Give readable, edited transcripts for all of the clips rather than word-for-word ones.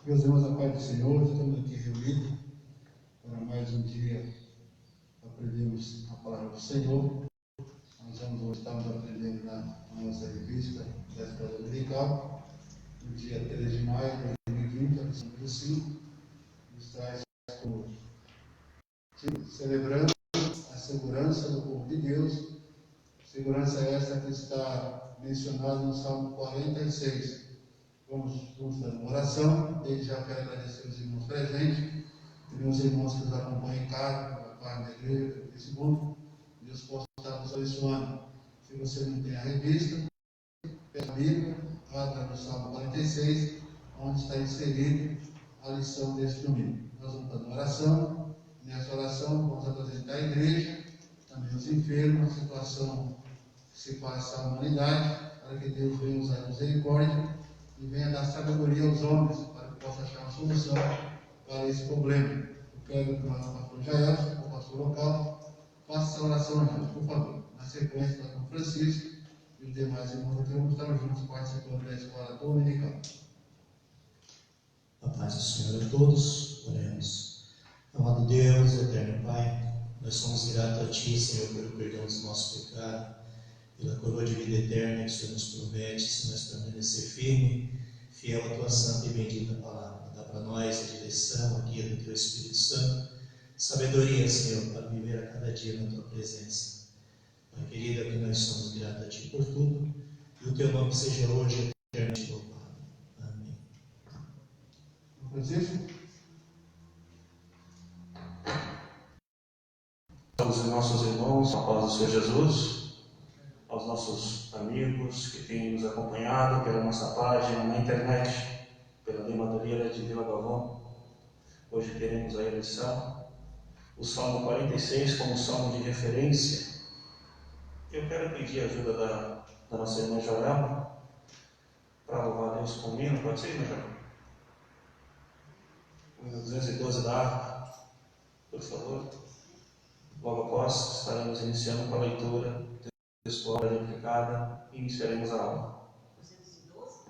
Meus irmãos, a paz do Senhor, estamos aqui reunidos para mais um dia aprendermos a palavra do Senhor. Nós estamos aprendendo na nossa revista da Escola Dominical, no dia 13 de maio de 2020, a lição número 5, nos traz celebrando a segurança do povo de Deus, segurança essa que está mencionada no Salmo 46. Vamos fazer uma oração. Desde já quero agradecer os irmãos presentes, meus irmãos que nos acompanham em casa, na página da igreja, pelo Facebook. Deus possa estar nos abençoando. Se você não tem a revista, pega a Bíblia, abra no Salmo 46, onde está inserida a lição deste domingo. Nós vamos fazer uma oração. Nessa oração, vamos apresentar a igreja, também os enfermos, a situação que se passa à humanidade, para que Deus venha usar misericórdia e venha dar sabedoria aos homens, para que possa achar uma solução para esse problema. Eu quero que o pastor Jaelson, o pastor local, faça essa oração a Deus, por favor. Na sequência, o pastor Francisco e os demais irmãos aqui vamos estar juntos participando da escola dominical. A paz do Senhor a todos, oremos. Amado Deus, eterno Pai, nós somos gratos a Ti, Senhor, pelo perdão dos nossos pecados, pela coroa de vida eterna que o Senhor nos promete, se nós permanecer firme, fiel à Tua santa e bendita palavra. Dá para nós a direção, a guia do Teu Espírito Santo, sabedoria, Senhor, para viver a cada dia na Tua presença. Pai querido, que nós somos gratos a Ti por tudo, e o Teu nome seja hoje eternamente louvado. Amém. Francisco? Aos nossos irmãos, a paz do Senhor Jesus, aos nossos amigos que têm nos acompanhado pela nossa página na internet, pela Demadoria de Vila Galvão. Hoje teremos a lição, o Salmo 46 como salmo de referência. Eu quero pedir a ajuda da nossa irmã Joelma para louvar a Deus com o hino. Pode ser, irmã Joelma? O 212 da harpa, por favor. Logo após, estaremos iniciando com a leitura textual aplicada e iniciaremos a aula.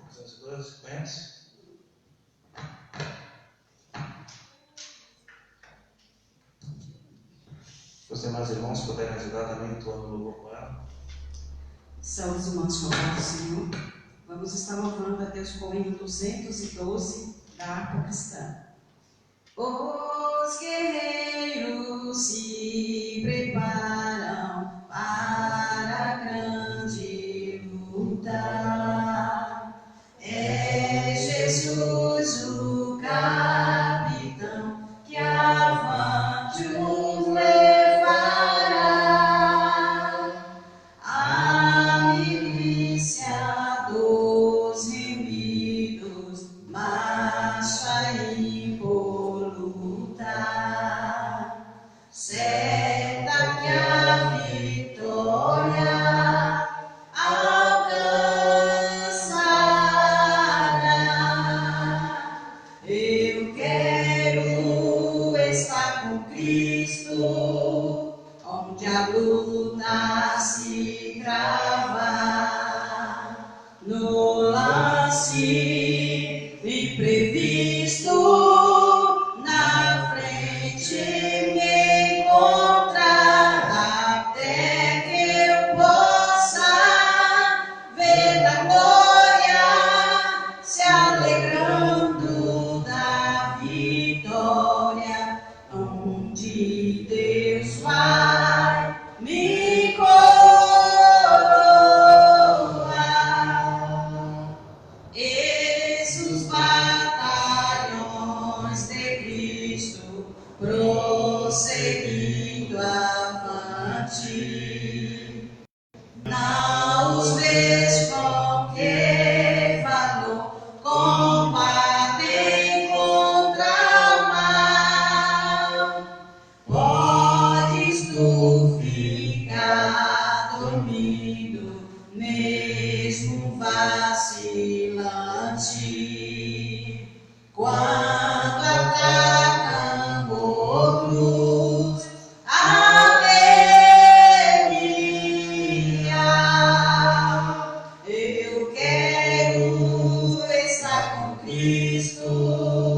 212, conhece? Se os demais irmãos puderem ajudar também, entoando o louvor com ela. São os irmãos com o Senhor. Vamos estar louvando a Deus com o hino 212 da harpa cristã. Os guerreiros se preparam para a grande luta. É Jesus o capitão que avante os levará. A milícia dos reunidos marcha impoluta. Certa que a vitória alcançará. Eu quero estar com Cristo, onde a luta se trava, no lance imprevisto, na frente me encontrar, até que eu possa ver a glória se alegrando da vitória, onde Deus vai me coroar. Eis os batalhões de Cristo prosseguindo avante. Não os vejo com que valor combatem contra o mal. Podes tu ficar dormindo, mesmo vacilante, quando atacam outros, alegria. Eu quero estar com Cristo,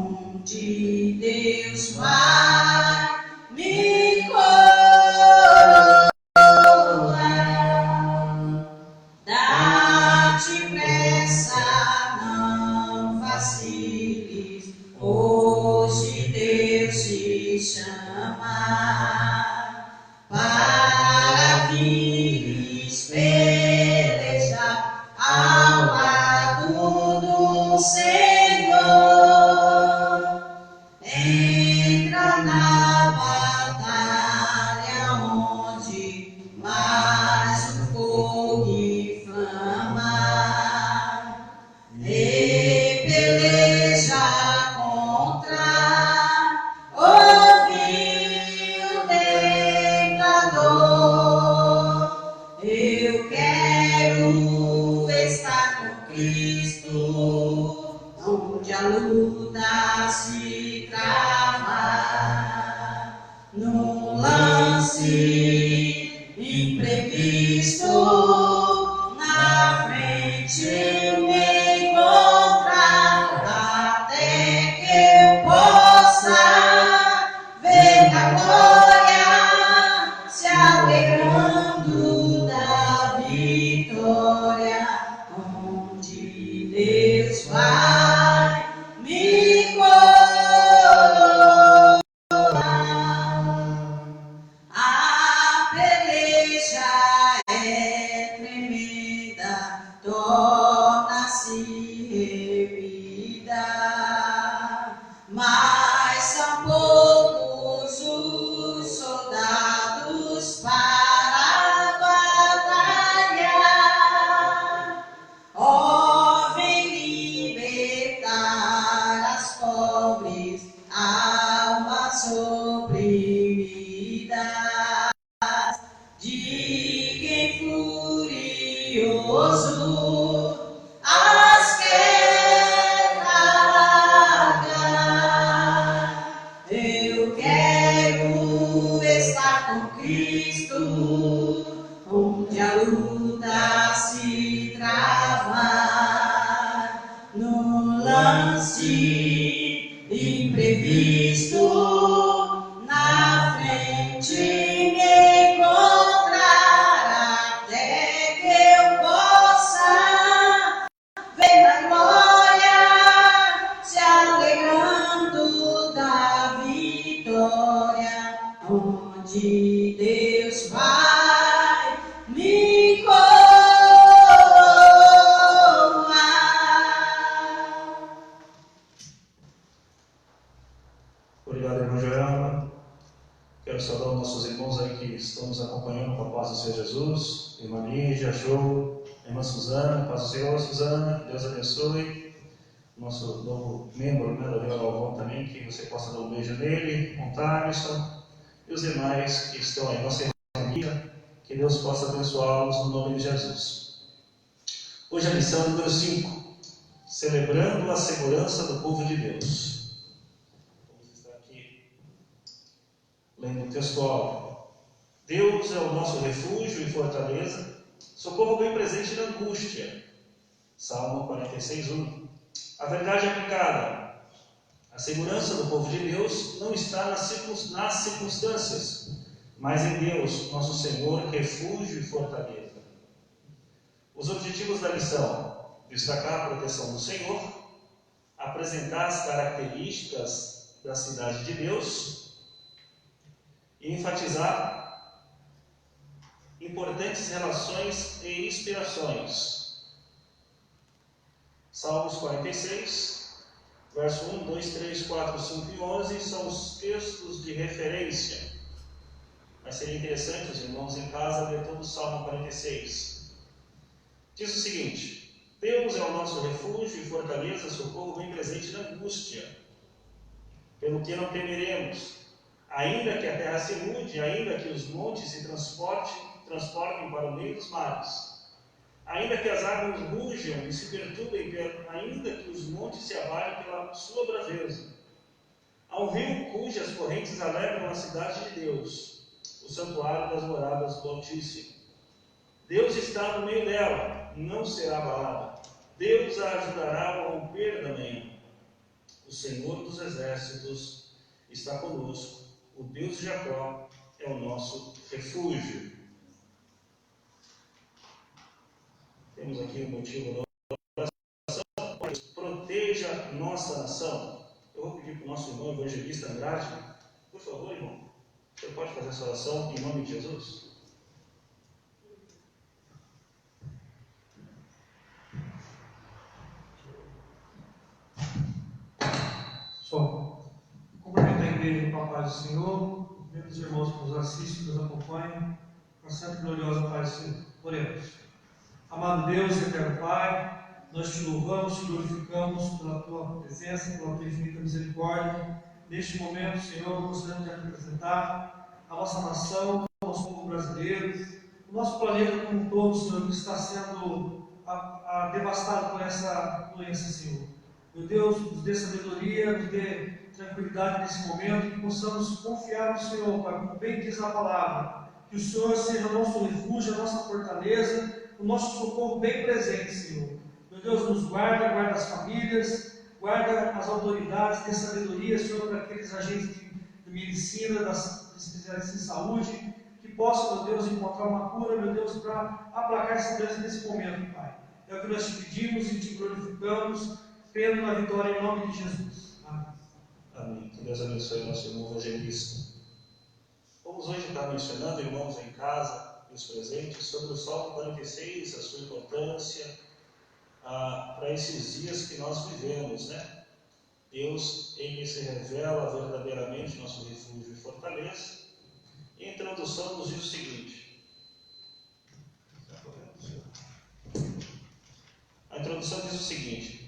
onde Deus vai me coroar. Dá-te pressa, não vaciles, hoje Deus te chama para vires pelejar ao lado do Senhor. Entra na batalha onde mais o fogo inflama, e peleja contra o vil tentador. Eu quero estar com Cristo, onde a luta se trava, no lance imprevisto, na frente me encontrar, até que eu possa ver a glória se alegrando da vitória, onde Deus vai me coroar. A peleja é tremenda, torna-se remida, mas são poucos os soldados para batalhar. Ó, vem libertar as pobres almas oprimidas de quem furioso as quer tragar. Eu quero estar com Cristo, onde a luta se trava, no lance imprevisto, na frente me encontrar, até que eu possa ver a glória se alegrando da vitória, onde Deus vai me coroar. Obrigado, irmã Joelma. Quero saudar os nossos irmãos aí que estão nos acompanhando com a paz do Senhor Jesus. Irmã Lígia, show. Irmã Suzana, paz do Senhor, Suzana. Deus abençoe. Nosso novo membro, né, da Vila Galvão também, que você possa dar um beijo nele, com o Thaleson. E os demais que estão aí, nossa família, que Deus possa abençoá-los no nome de Jesus. Hoje a lição número 5. Celebrando a segurança do povo de Deus. Vamos estar aqui lendo o textual. Deus é o nosso refúgio e fortaleza, socorro bem presente na angústia. Salmo 46:1. A verdade aplicada. A segurança do povo de Deus não está nas circunstâncias, mas em Deus, nosso Senhor, refúgio e fortaleza. Os objetivos da lição: destacar a proteção do Senhor, apresentar as características da cidade de Deus e enfatizar importantes relações e inspirações. Salmos 46, verso 1, 2, 3, 4, 5 e 11 são os textos de referência. Mas seria interessante os irmãos em casa ler todo o Salmo 46. Diz o seguinte: Deus é o nosso refúgio e fortaleza, socorro bem presente na angústia. Pelo que não temeremos, ainda que a terra se mude, ainda que os montes se transportem para o meio dos mares. Ainda que as águas rujam e se perturbem, ainda que os montes se abalem pela sua braveza. Há um rio cujas correntes alegram a cidade de Deus, o santuário das moradas do Altíssimo. Deus está no meio dela, não será abalada. Deus a ajudará ao romper da manhã. O Senhor dos exércitos está conosco. O Deus de Jacó é o nosso refúgio. Temos aqui um motivo da oração. Proteja nossa nação. Eu vou pedir para o nosso irmão evangelista Andrade, por favor, irmão, você pode fazer essa oração em nome de Jesus? Só cumprimento a igreja com a paz do Senhor, meus irmãos que nos assistem, nos acompanham, com a santa e gloriosa paz do Senhor. Oremos. Amado Deus, eterno Pai, nós te louvamos, te glorificamos pela tua presença, pela tua infinita misericórdia. Neste momento, Senhor, gostaríamos de apresentar a nossa nação, o nosso povo brasileiro, o nosso planeta como um todo, Senhor, que está sendo devastado por essa doença, Senhor. Meu Deus, nos dê sabedoria, nos dê tranquilidade nesse momento, que possamos confiar no Senhor, Pai, como bem diz a palavra, que o Senhor seja o nosso refúgio, a nossa fortaleza, o nosso socorro bem presente, Senhor. Meu Deus, nos guarda, guarda as famílias, guarda as autoridades, dê sabedoria, Senhor, para aqueles agentes de medicina, das especialistas em saúde, que possam, meu Deus, encontrar uma cura, meu Deus, para aplacar essa doença nesse momento, Pai. É o que nós te pedimos e te glorificamos, crendo na vitória em nome de Jesus. Amém. Amém. Que Deus abençoe nosso irmão evangelista. Vamos hoje estar mencionando, irmãos em casa e os presentes, sobre o Salmo 46, a sua importância para esses dias que nós vivemos, né? Deus, Ele se revela verdadeiramente nosso refúgio e fortaleza. E a introdução nos diz o seguinte. A introdução diz o seguinte.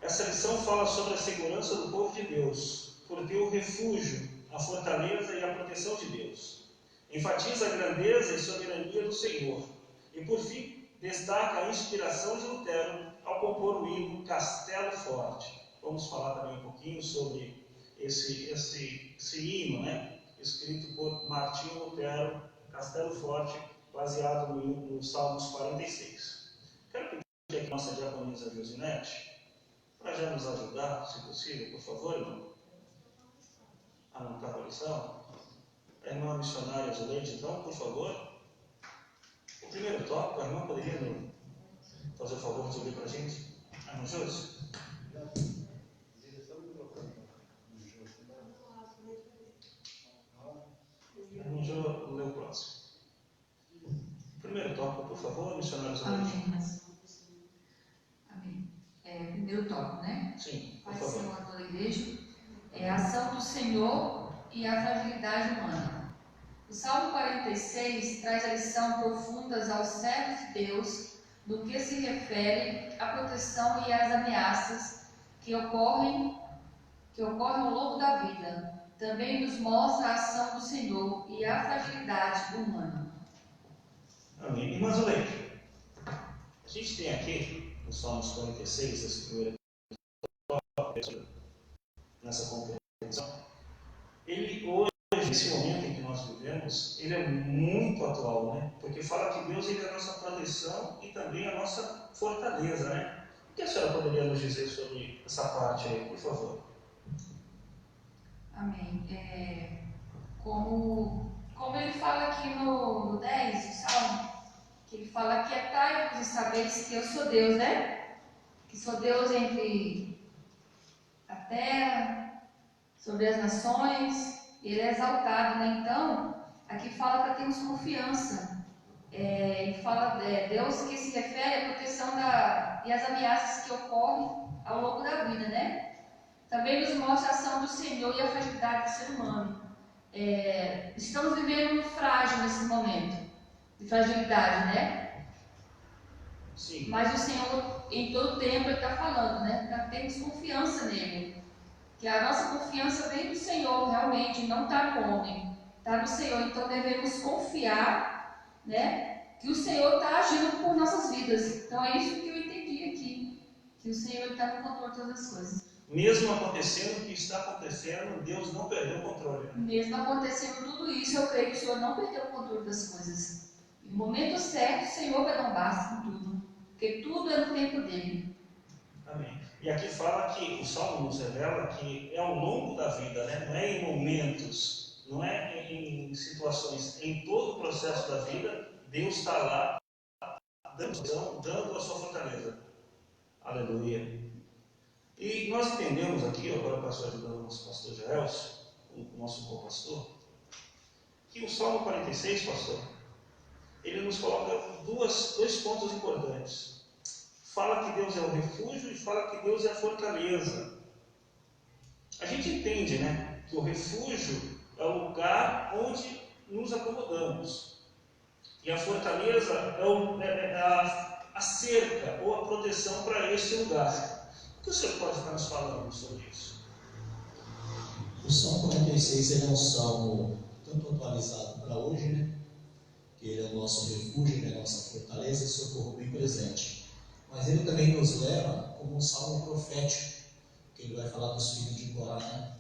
Essa lição fala sobre a segurança do povo de Deus, por ter o refúgio, a fortaleza e a proteção de Deus. Enfatiza a grandeza e soberania do Senhor. E, por fim, destaca a inspiração de Lutero ao compor o hino Castelo Forte. Vamos falar também um pouquinho sobre esse hino, né? Escrito por Martinho Lutero, Castelo Forte, baseado no Salmos 46. Quero pedir aqui a nossa diaconisa Josinete, para já nos ajudar, se possível, por favor, irmão. Não está com a lição? A irmã missionária Zuleide, então, por favor. O primeiro tópico, a irmã poderia fazer o favor de subir para a gente? A irmã Júlia? A irmã Júlia, lê o próximo. Primeiro tópico, por favor, missionária Zuleide. Amém. Primeiro tópico, né? Sim, por Pai, favor. Senhor, toda a igreja. A ação do Senhor e a fragilidade humana. O Salmo 46 traz a lição profundas aos servos de Deus no que se refere à proteção e às ameaças que ocorrem ao longo da vida. Também nos mostra a ação do Senhor e a fragilidade humana. Amém. Irmã Zuleide, a gente tem aqui no Salmos 46, esse primeiro tópico, nessa compreensão, ele hoje, nesse momento em que nós vivemos, ele é muito atual, né? Porque fala que Deus ele é a nossa proteção e também a nossa fortaleza, né? O que a senhora poderia nos dizer sobre essa parte aí, por favor? Amém. Como ele fala aqui no 10 do Salmo, que ele fala: aquietai-vos e sabeis que eu sou Deus, né? Que sou Deus entre a terra, sobre as nações, ele é exaltado, né? Então, aqui fala para termos confiança. Ele fala Deus que se refere à proteção e às ameaças que ocorrem ao longo da vida, né? Também nos mostra a ação do Senhor e a fragilidade do ser humano. Estamos vivendo um frágil nesse momento de fragilidade, né? Sim. Mas o Senhor, em todo tempo, Ele está falando, né? Para termos confiança nele. Que a nossa confiança vem do Senhor, realmente, não está no homem, está no Senhor. Então devemos confiar, né? Que o Senhor está agindo por nossas vidas. Então é isso que eu entendi aqui, que o Senhor está no controle de todas as coisas. Mesmo acontecendo o que está acontecendo, Deus não perdeu o controle, né? Mesmo acontecendo tudo isso, eu creio que o Senhor não perdeu o controle das coisas. No momento certo, o Senhor vai dar um basta em tudo, porque tudo é no tempo dele. Amém. E aqui fala que o Salmo nos revela que é ao longo da vida, né? Não é em momentos, não é em situações, em todo o processo da vida, Deus está lá dando a sua fortaleza. Aleluia. E nós entendemos aqui, agora passo ajudando o nosso pastor Jaelson, o nosso co-pastor, que o Salmo 46, pastor, ele nos coloca dois pontos importantes. Fala que Deus é o refúgio e fala que Deus é a fortaleza. A gente entende, né, que o refúgio é o lugar onde nos acomodamos. E a fortaleza é a cerca ou a proteção para esse lugar. O que o senhor pode estar nos falando sobre isso? O Salmo 46 ele é um salmo tanto atualizado para hoje, né? Que ele é o nosso refúgio, ele é a nossa fortaleza e socorro bem presente. Mas ele também nos leva como um salmo profético, que ele vai falar dos filhos de Corá, né?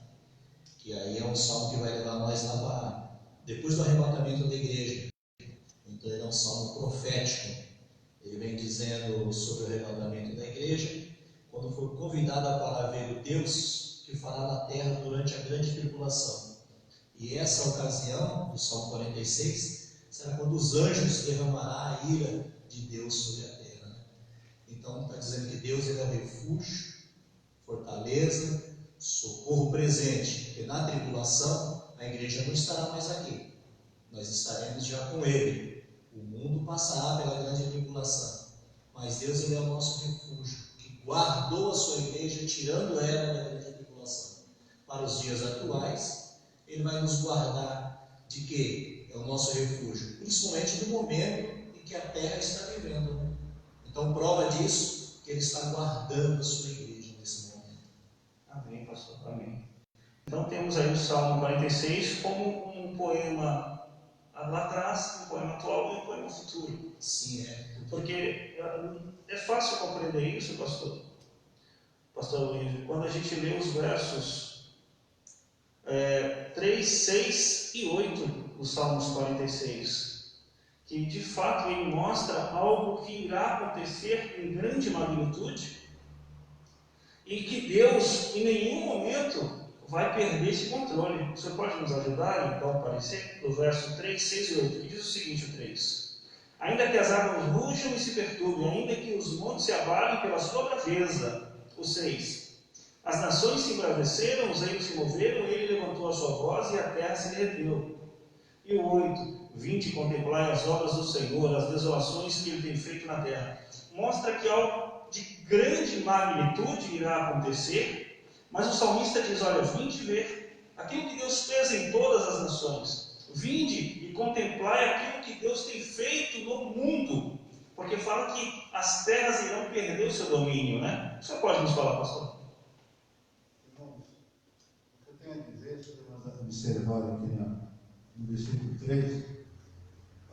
Que aí é um salmo que vai levar nós lá para depois do arrebatamento da igreja. Então ele é um salmo profético. Ele vem dizendo sobre o arrebatamento da igreja, quando for convidada para ver o Deus que fará na terra durante a grande tribulação. E essa ocasião, do Salmo 46, será quando os anjos derramará a ira de Deus sobre a terra. Né? Então está dizendo que Deus ele é o refúgio, fortaleza, socorro presente, porque na tribulação a igreja não estará mais aqui, nós estaremos já com Ele. O mundo passará pela grande tribulação, mas Deus ele é o nosso refúgio, que guardou a sua igreja, tirando ela da grande tribulação. Para os dias atuais, Ele vai nos guardar de quê? É o nosso refúgio, principalmente no momento em que a terra está vivendo. Né? Então, prova disso, que Ele está guardando a sua igreja nesse momento. Amém, pastor, amém. Então temos aí o Salmo 46 como um poema lá atrás, um poema atual e um poema futuro. Sim, é. Porque é fácil compreender isso, pastor Luiz, quando a gente lê os versos 3, 6 e 8 dos Salmos 46, que de fato ele mostra algo que irá acontecer em grande magnitude e que Deus em nenhum momento vai perder esse controle. Você pode nos ajudar então a aparecer do verso 3, 6 e 8, que diz o seguinte, o 3: ainda que as águas rujam e se perturbem, ainda que os montes se abalem pela sua braveza. O 6: as nações se embraveceram, os reinos se moveram, ele levantou a sua voz e a terra se derreteu. E o 8: vinde contemplai as obras do Senhor, as desolações que ele tem feito na terra. Mostra que algo de grande magnitude irá acontecer, mas o salmista diz, olha, vinde ver aquilo que Deus fez em todas as nações. Vinde e contemplai aquilo que Deus tem feito no mundo, porque fala que as terras irão perder o seu domínio, né? O senhor pode nos falar, pastor? Irmãos, eu tenho a dizer, se nós observarmos aqui no versículo 3,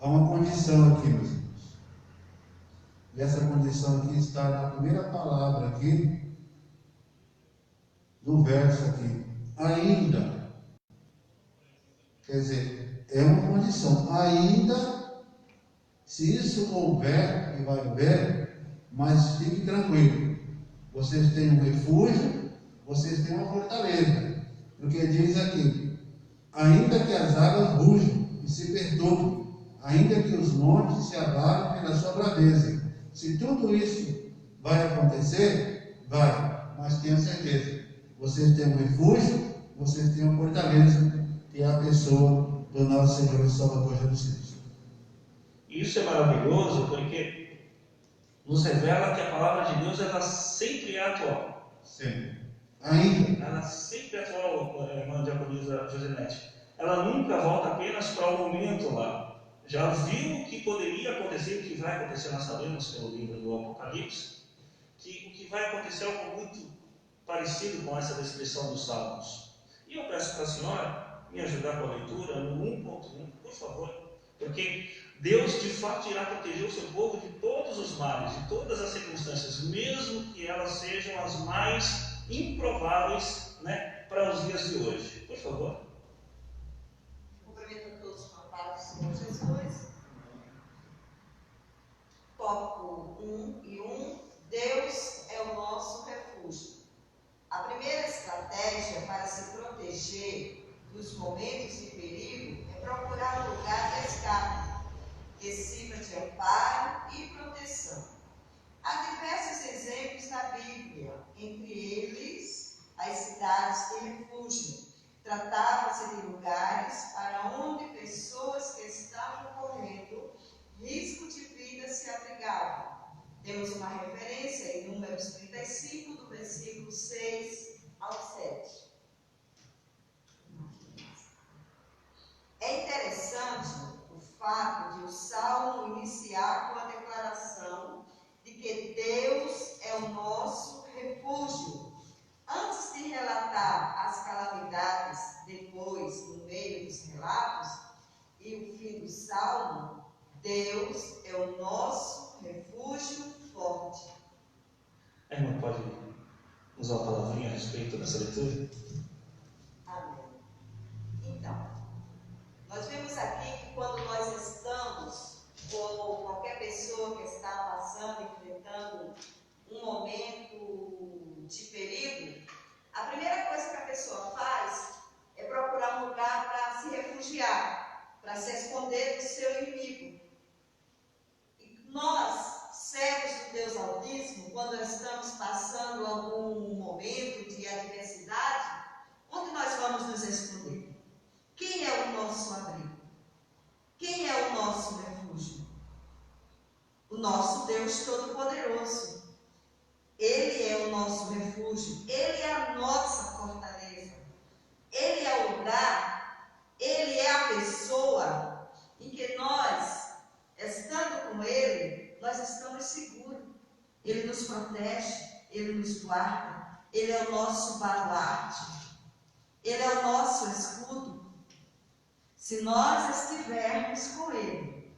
há uma condição aqui, meus irmãos. E essa condição aqui está na primeira palavra aqui, no verso aqui, ainda. Quer dizer, é uma condição, ainda, se isso houver, e vai haver, mas fique tranquilo, vocês têm um refúgio, vocês têm uma fortaleza, porque diz aqui, ainda que as águas rujam e se perturbem, ainda que os montes se abalem pela sua braveza. Se tudo isso vai acontecer, vai, mas tenha certeza, vocês têm um refúgio, vocês têm uma fortaleza, que é a pessoa do nosso Senhor e Salvador Jesus Cristo. Isso é maravilhoso porque nos revela que a palavra de Deus ela sempre é atual. Sempre. Ainda. Ela sempre é atual, irmã diaconisa Josenete. Ela nunca volta apenas para o momento lá. Já viu o que poderia acontecer, o que vai acontecer, nós sabemos pelo livro do Apocalipse, que o que vai acontecer é algo muito parecido com essa descrição dos Salmos. E eu peço para a senhora me ajudar com a leitura no 1.1, por favor, porque Deus de fato irá proteger o seu povo de todos os males, de todas as circunstâncias, mesmo que elas sejam as mais improváveis, né, para os dias de hoje. Por favor. Cumprimento a todos com a paz do Senhor Jesus. Tópico 1 e 1. Deus é o nosso refúgio. estratégia para se proteger dos momentos de perigo é procurar um lugar de escape, que sirva de amparo e proteção. Há diversos exemplos na Bíblia, entre eles as cidades de refúgio. Tratava-se de lugares para onde pessoas que estavam correndo risco de vida se abrigavam. Temos uma referência em Números 35, do versículo 6 ao 7. É interessante o fato de o Salmo iniciar com a declaração de que Deus é o nosso refúgio. Antes de relatar as calamidades, depois, no meio dos relatos, e o fim do Salmo, Deus é o nosso refúgio forte. A irmã pode usar uma palavrinha a respeito dessa leitura? Amém. Então, nós vemos aqui que quando nós estamos, ou qualquer pessoa que está passando, enfrentando um momento de perigo, a primeira coisa que a pessoa faz é procurar um lugar para se refugiar, para se esconder do seu inimigo. E nós, servos do Deus Altíssimo, quando estamos passando algum momento de adversidade, onde nós vamos nos esconder? Quem é o nosso abrigo? Quem é o nosso refúgio? O nosso Deus Todo-Poderoso. Ele é o nosso refúgio, Ele é a nossa fortaleza, Ele é o lugar, Ele é a pessoa em que nós, estando com Ele, nós estamos seguros. Ele nos protege, Ele nos guarda, Ele é o nosso baluarte, Ele é o nosso escudo. Se nós estivermos com Ele,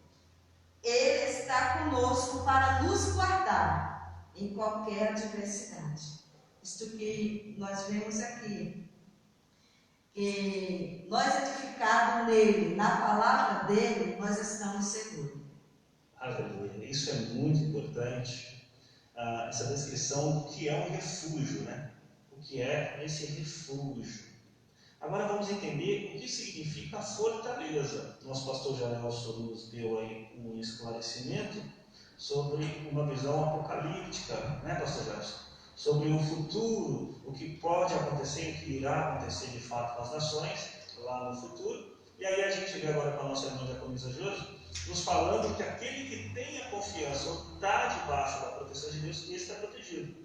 Ele está conosco para nos guardar em qualquer adversidade. Isto que nós vemos aqui, que nós edificados nele, na palavra dele, nós estamos seguros. Aleluia. Isso é muito importante, essa descrição do que é um refúgio, né? O que é esse refúgio. Agora vamos entender o que significa a fortaleza. Nosso pastor Jaelson nos deu aí um esclarecimento sobre uma visão apocalíptica, né, pastor Jaelson? Sobre o futuro, o que pode acontecer, o que irá acontecer de fato com as nações lá no futuro. E aí a gente vê agora com a nossa irmã Diaconisa Josi, nos falando que aquele que tem a confiança ou está debaixo da proteção de Deus, esse está protegido.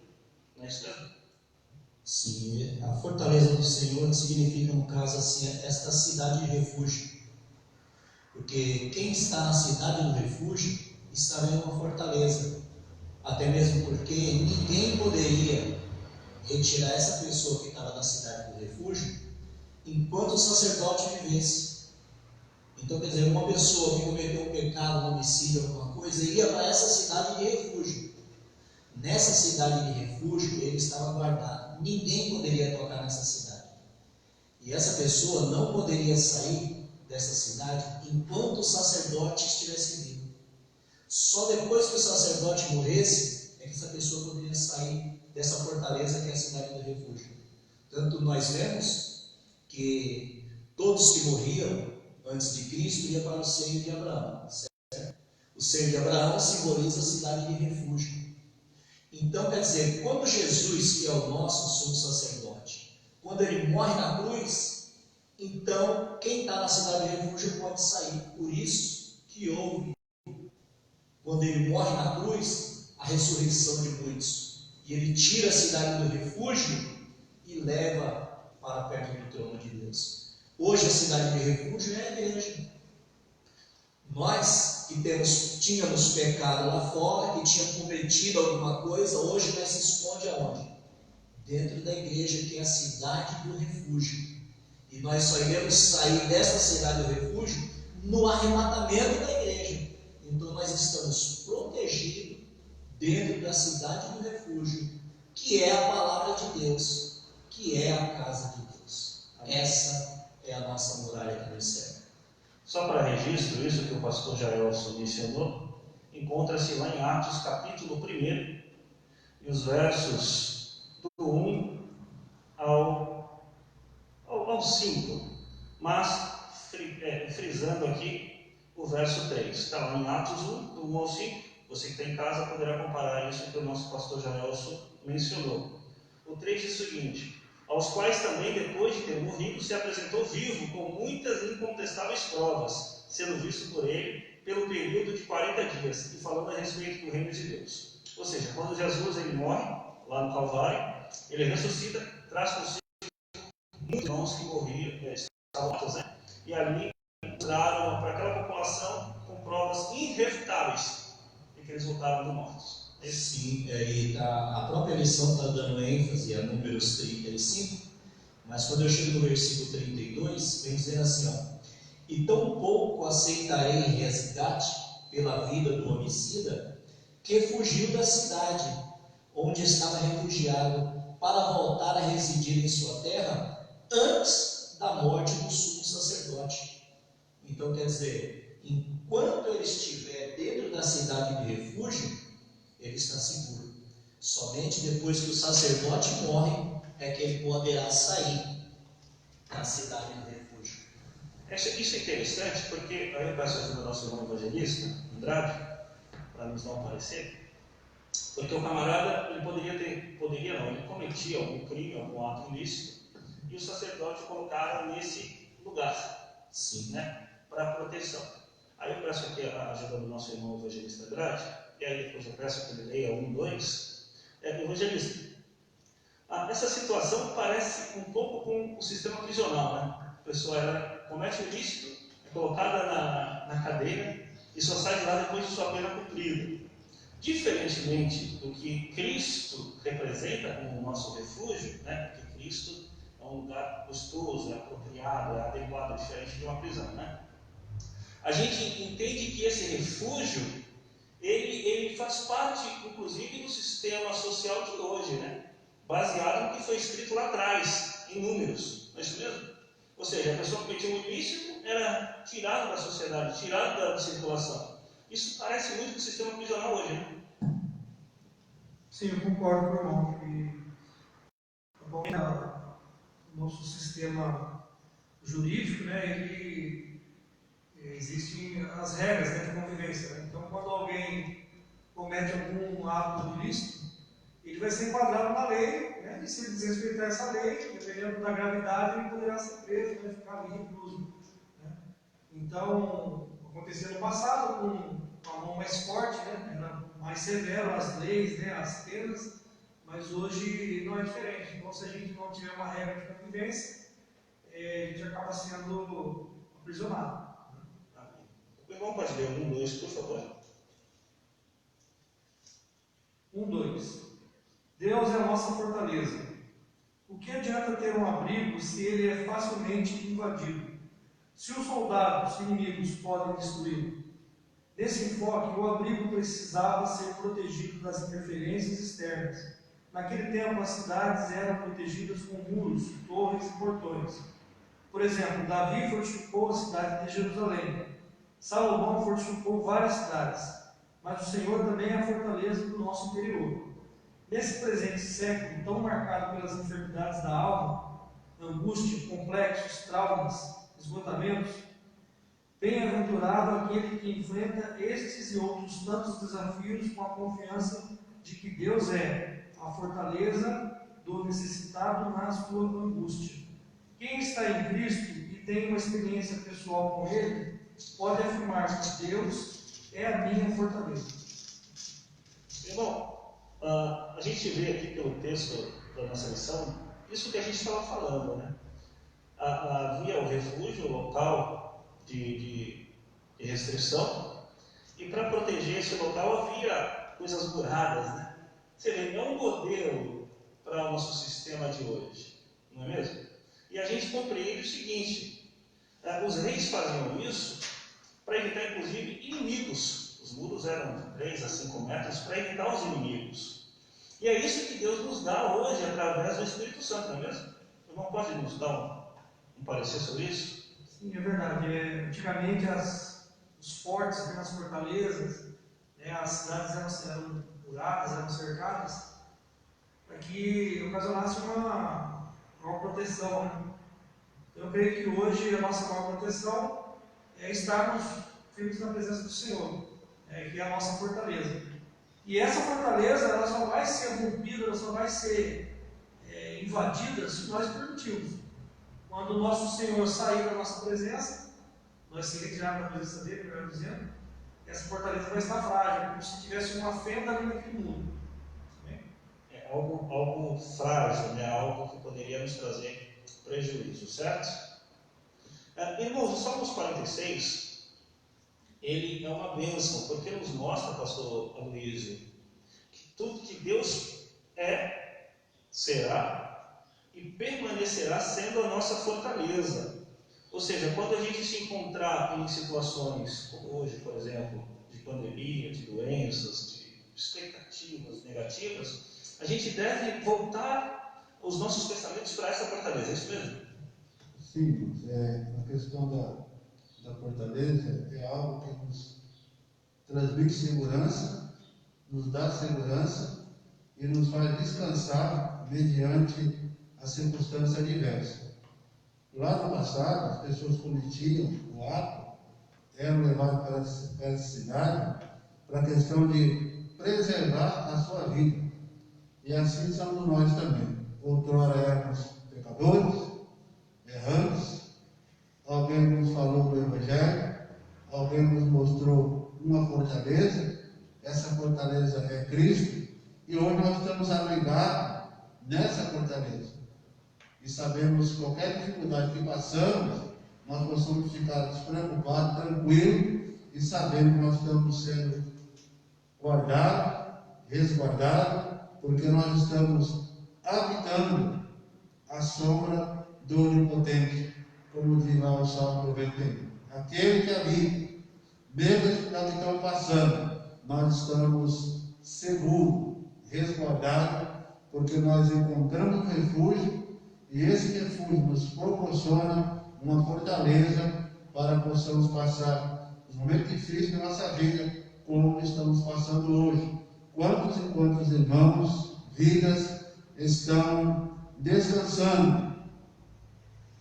Não é isso mesmo? Sim, a fortaleza do Senhor significa, no caso, assim, esta cidade de refúgio. Porque quem está na cidade do refúgio estará em uma fortaleza. Até mesmo porque ninguém poderia retirar essa pessoa que estava na cidade do refúgio enquanto o sacerdote vivesse. Então, quer dizer, uma pessoa que cometeu um pecado, um homicídio, alguma coisa, ia para essa cidade de refúgio. Nessa cidade de refúgio, ele estava guardado. Ninguém poderia tocar nessa cidade. E essa pessoa não poderia sair dessa cidade enquanto o sacerdote estivesse vivo. Só depois que o sacerdote morresse, é que essa pessoa poderia sair dessa fortaleza que é a cidade do refúgio. Tanto nós vemos que todos que morriam antes de Cristo iam para o seio de Abraão. Certo? O seio de Abraão simboliza a cidade de refúgio. Então, quer dizer, quando Jesus, que é o nosso sumo sacerdote, quando ele morre na cruz, então quem está na cidade de refúgio pode sair. Por isso que houve, quando ele morre na cruz, a ressurreição de muitos. E ele tira a cidade do refúgio e leva para perto do trono de Deus. Hoje a cidade de refúgio é a igreja. Nós que tínhamos pecado lá fora, que tínhamos cometido alguma coisa, hoje nós se esconde aonde? Dentro da igreja, que é a cidade do refúgio. E nós só iremos sair dessa cidade do refúgio no arrebatamento da igreja. Então nós estamos protegidos dentro da cidade do refúgio, que é a palavra de Deus, que é a casa de Deus. Essa é a nossa muralha que nos serve. Só para registro, isso que o pastor Jaelson mencionou, encontra-se lá em Atos capítulo 1, e os versos do 1 ao 5, mas frisando aqui o verso 3. Está lá em Atos 1, do 1 ao 5. Você que está em casa poderá comparar isso que o nosso pastor Jaelson mencionou. O 3 diz o seguinte: aos quais também, depois de ter morrido, se apresentou vivo com muitas incontestáveis provas, sendo visto por ele pelo período de 40 dias, e falando a respeito do reino de Deus. Ou seja, quando Jesus ele morre, lá no Calvário, ele ressuscita, traz consigo muitos irmãos que morriam, estavam mortos, né? E ali mostraram para aquela população com provas irrefutáveis de que eles voltaram dos mortos. Sim, e a própria lição está dando ênfase a Números 35, mas quando eu chego no versículo 32, vem dizendo assim, ó: e tão pouco aceitarei resgate pela vida do homicida, que fugiu da cidade onde estava refugiado, para voltar a residir em sua terra antes da morte do sumo sacerdote. Então quer dizer, enquanto ele estiver dentro da cidade de refúgio, ele está seguro. Somente depois que o sacerdote morre é que ele poderá sair da cidade de refúgio. Isso é interessante porque aí eu peço ajuda do nosso irmão evangelista, Andrade, para nos dar um parecer. Porque o camarada, ele ele cometia algum crime, algum ato ilícito, e o sacerdote o colocaram nesse lugar, Sim, né, para proteção. Aí eu peço aqui a ajuda do nosso irmão evangelista Andrade, e aí depois eu peço que ele leia 1, 2. Evangelista, essa situação parece um pouco com o sistema prisional, né? A pessoa comete o ilícito, é colocada na cadeia e só sai de lá depois de sua pena cumprida. Diferentemente do que Cristo representa como o nosso refúgio, né? Porque Cristo é um lugar gostoso, é apropriado, é adequado, diferente de uma prisão, né? A gente entende que esse refúgio, ele faz parte, inclusive, do sistema social de hoje, né? Baseado no que foi escrito lá atrás, em Números, não é isso mesmo? Ou seja, a pessoa que cometia um ilícito era tirada da sociedade, tirada da circulação. Isso parece muito com o sistema prisional hoje, né? Sim, eu concordo com o irmão que o nosso sistema jurídico, né, existem as regras, né, de convivência. Né? Então, quando alguém comete algum ato ilícito, ele vai ser enquadrado na lei, né, e se ele desrespeitar essa lei, dependendo da gravidade, ele poderá ser preso, vai ficar ali recluso. Né? Então, aconteceu no passado com a mão mais forte, né, era mais severo as leis, né, as penas, mas hoje não é diferente. Então, se a gente não tiver uma regra de convivência, a gente acaba sendo aprisionado. O irmão pode ler 1, 2, por favor. 1, 2. Deus é a nossa fortaleza. O que adianta ter um abrigo se ele é facilmente invadido? Se os soldados inimigos podem destruí-lo? Nesse enfoque, o abrigo precisava ser protegido das interferências externas. Naquele tempo, as cidades eram protegidas com muros, torres e portões. Por exemplo, Davi fortificou a cidade de Jerusalém. Salomão fortificou várias cidades. Mas o Senhor também é a fortaleza do nosso interior. Nesse presente século, tão marcado pelas enfermidades da alma, angústia, complexos, traumas, esgotamentos, bem-aventurado aquele que enfrenta estes e outros tantos desafios com a confiança de que Deus é a fortaleza do necessitado na sua angústia. Quem está em Cristo e tem uma experiência pessoal com Ele, pode afirmar que Deus é a minha fortaleza. Irmão, a gente vê aqui pelo texto da nossa lição, isso que a gente estava falando, né? Havia o refúgio, o local de restrição, e para proteger esse local havia coisas muradas, né? Você vê, é um modelo para o nosso sistema de hoje, não é mesmo? E a gente compreende o seguinte: os reis faziam isso para evitar, inclusive, inimigos. Os muros eram de 3 a 5 metros para evitar os inimigos. E é isso que Deus nos dá hoje através do Espírito Santo, não é mesmo? O irmão pode nos dar um parecer sobre isso? Sim, é verdade. Antigamente os fortes, as fortalezas, né, as cidades eram muradas, eram cercadas, para que ocasionasse uma maior proteção, né? Eu creio que hoje a nossa maior proteção é estarmos firmes na presença do Senhor, que é a nossa fortaleza. E essa fortaleza, ela só vai ser rompida, ela só vai ser invadida se nós permitirmos. Quando o nosso Senhor sair da nossa presença, nós se retirarmos da presença dele, melhor dizendo, essa fortaleza vai estar frágil, como se tivesse uma fenda ali naquele mundo. É algo frágil, né? Algo que poderia nos trazer prejuízo, certo? Irmãos, o Salmos 46, ele é uma bênção, porque nos mostra, pastor Aloysio, que tudo que Deus é, será e permanecerá sendo a nossa fortaleza. Ou seja, quando a gente se encontrar em situações como hoje, por exemplo, de pandemia, de doenças, de expectativas negativas, a gente deve voltar os nossos pensamentos para essa fortaleza, é isso mesmo? Sim, a questão da fortaleza é algo que nos transmite segurança, nos dá segurança e nos faz descansar mediante a circunstância adversa. Lá no passado, as pessoas cometiam o ato, eram levadas para essa cidade para a questão de preservar a sua vida. E assim somos nós também. Outrora éramos pecadores, errantes, alguém nos falou do Evangelho, alguém nos mostrou uma fortaleza, essa fortaleza é Cristo, e hoje nós estamos abrigados nessa fortaleza. E sabemos que qualquer dificuldade que passamos, nós possamos ficar despreocupados, tranquilos, e sabendo que nós estamos sendo guardados, resguardados, porque nós estamos habitando a sombra do Onipotente, como diz lá o Salmo 91. Aquele que habita, mesmo as dificuldades que estão passando, nós estamos seguros, resguardados, porque nós encontramos refúgio, e esse refúgio nos proporciona uma fortaleza para que possamos passar os momentos difíceis da nossa vida, como estamos passando hoje. Quantos e quantos irmãos, vidas, estão descansando?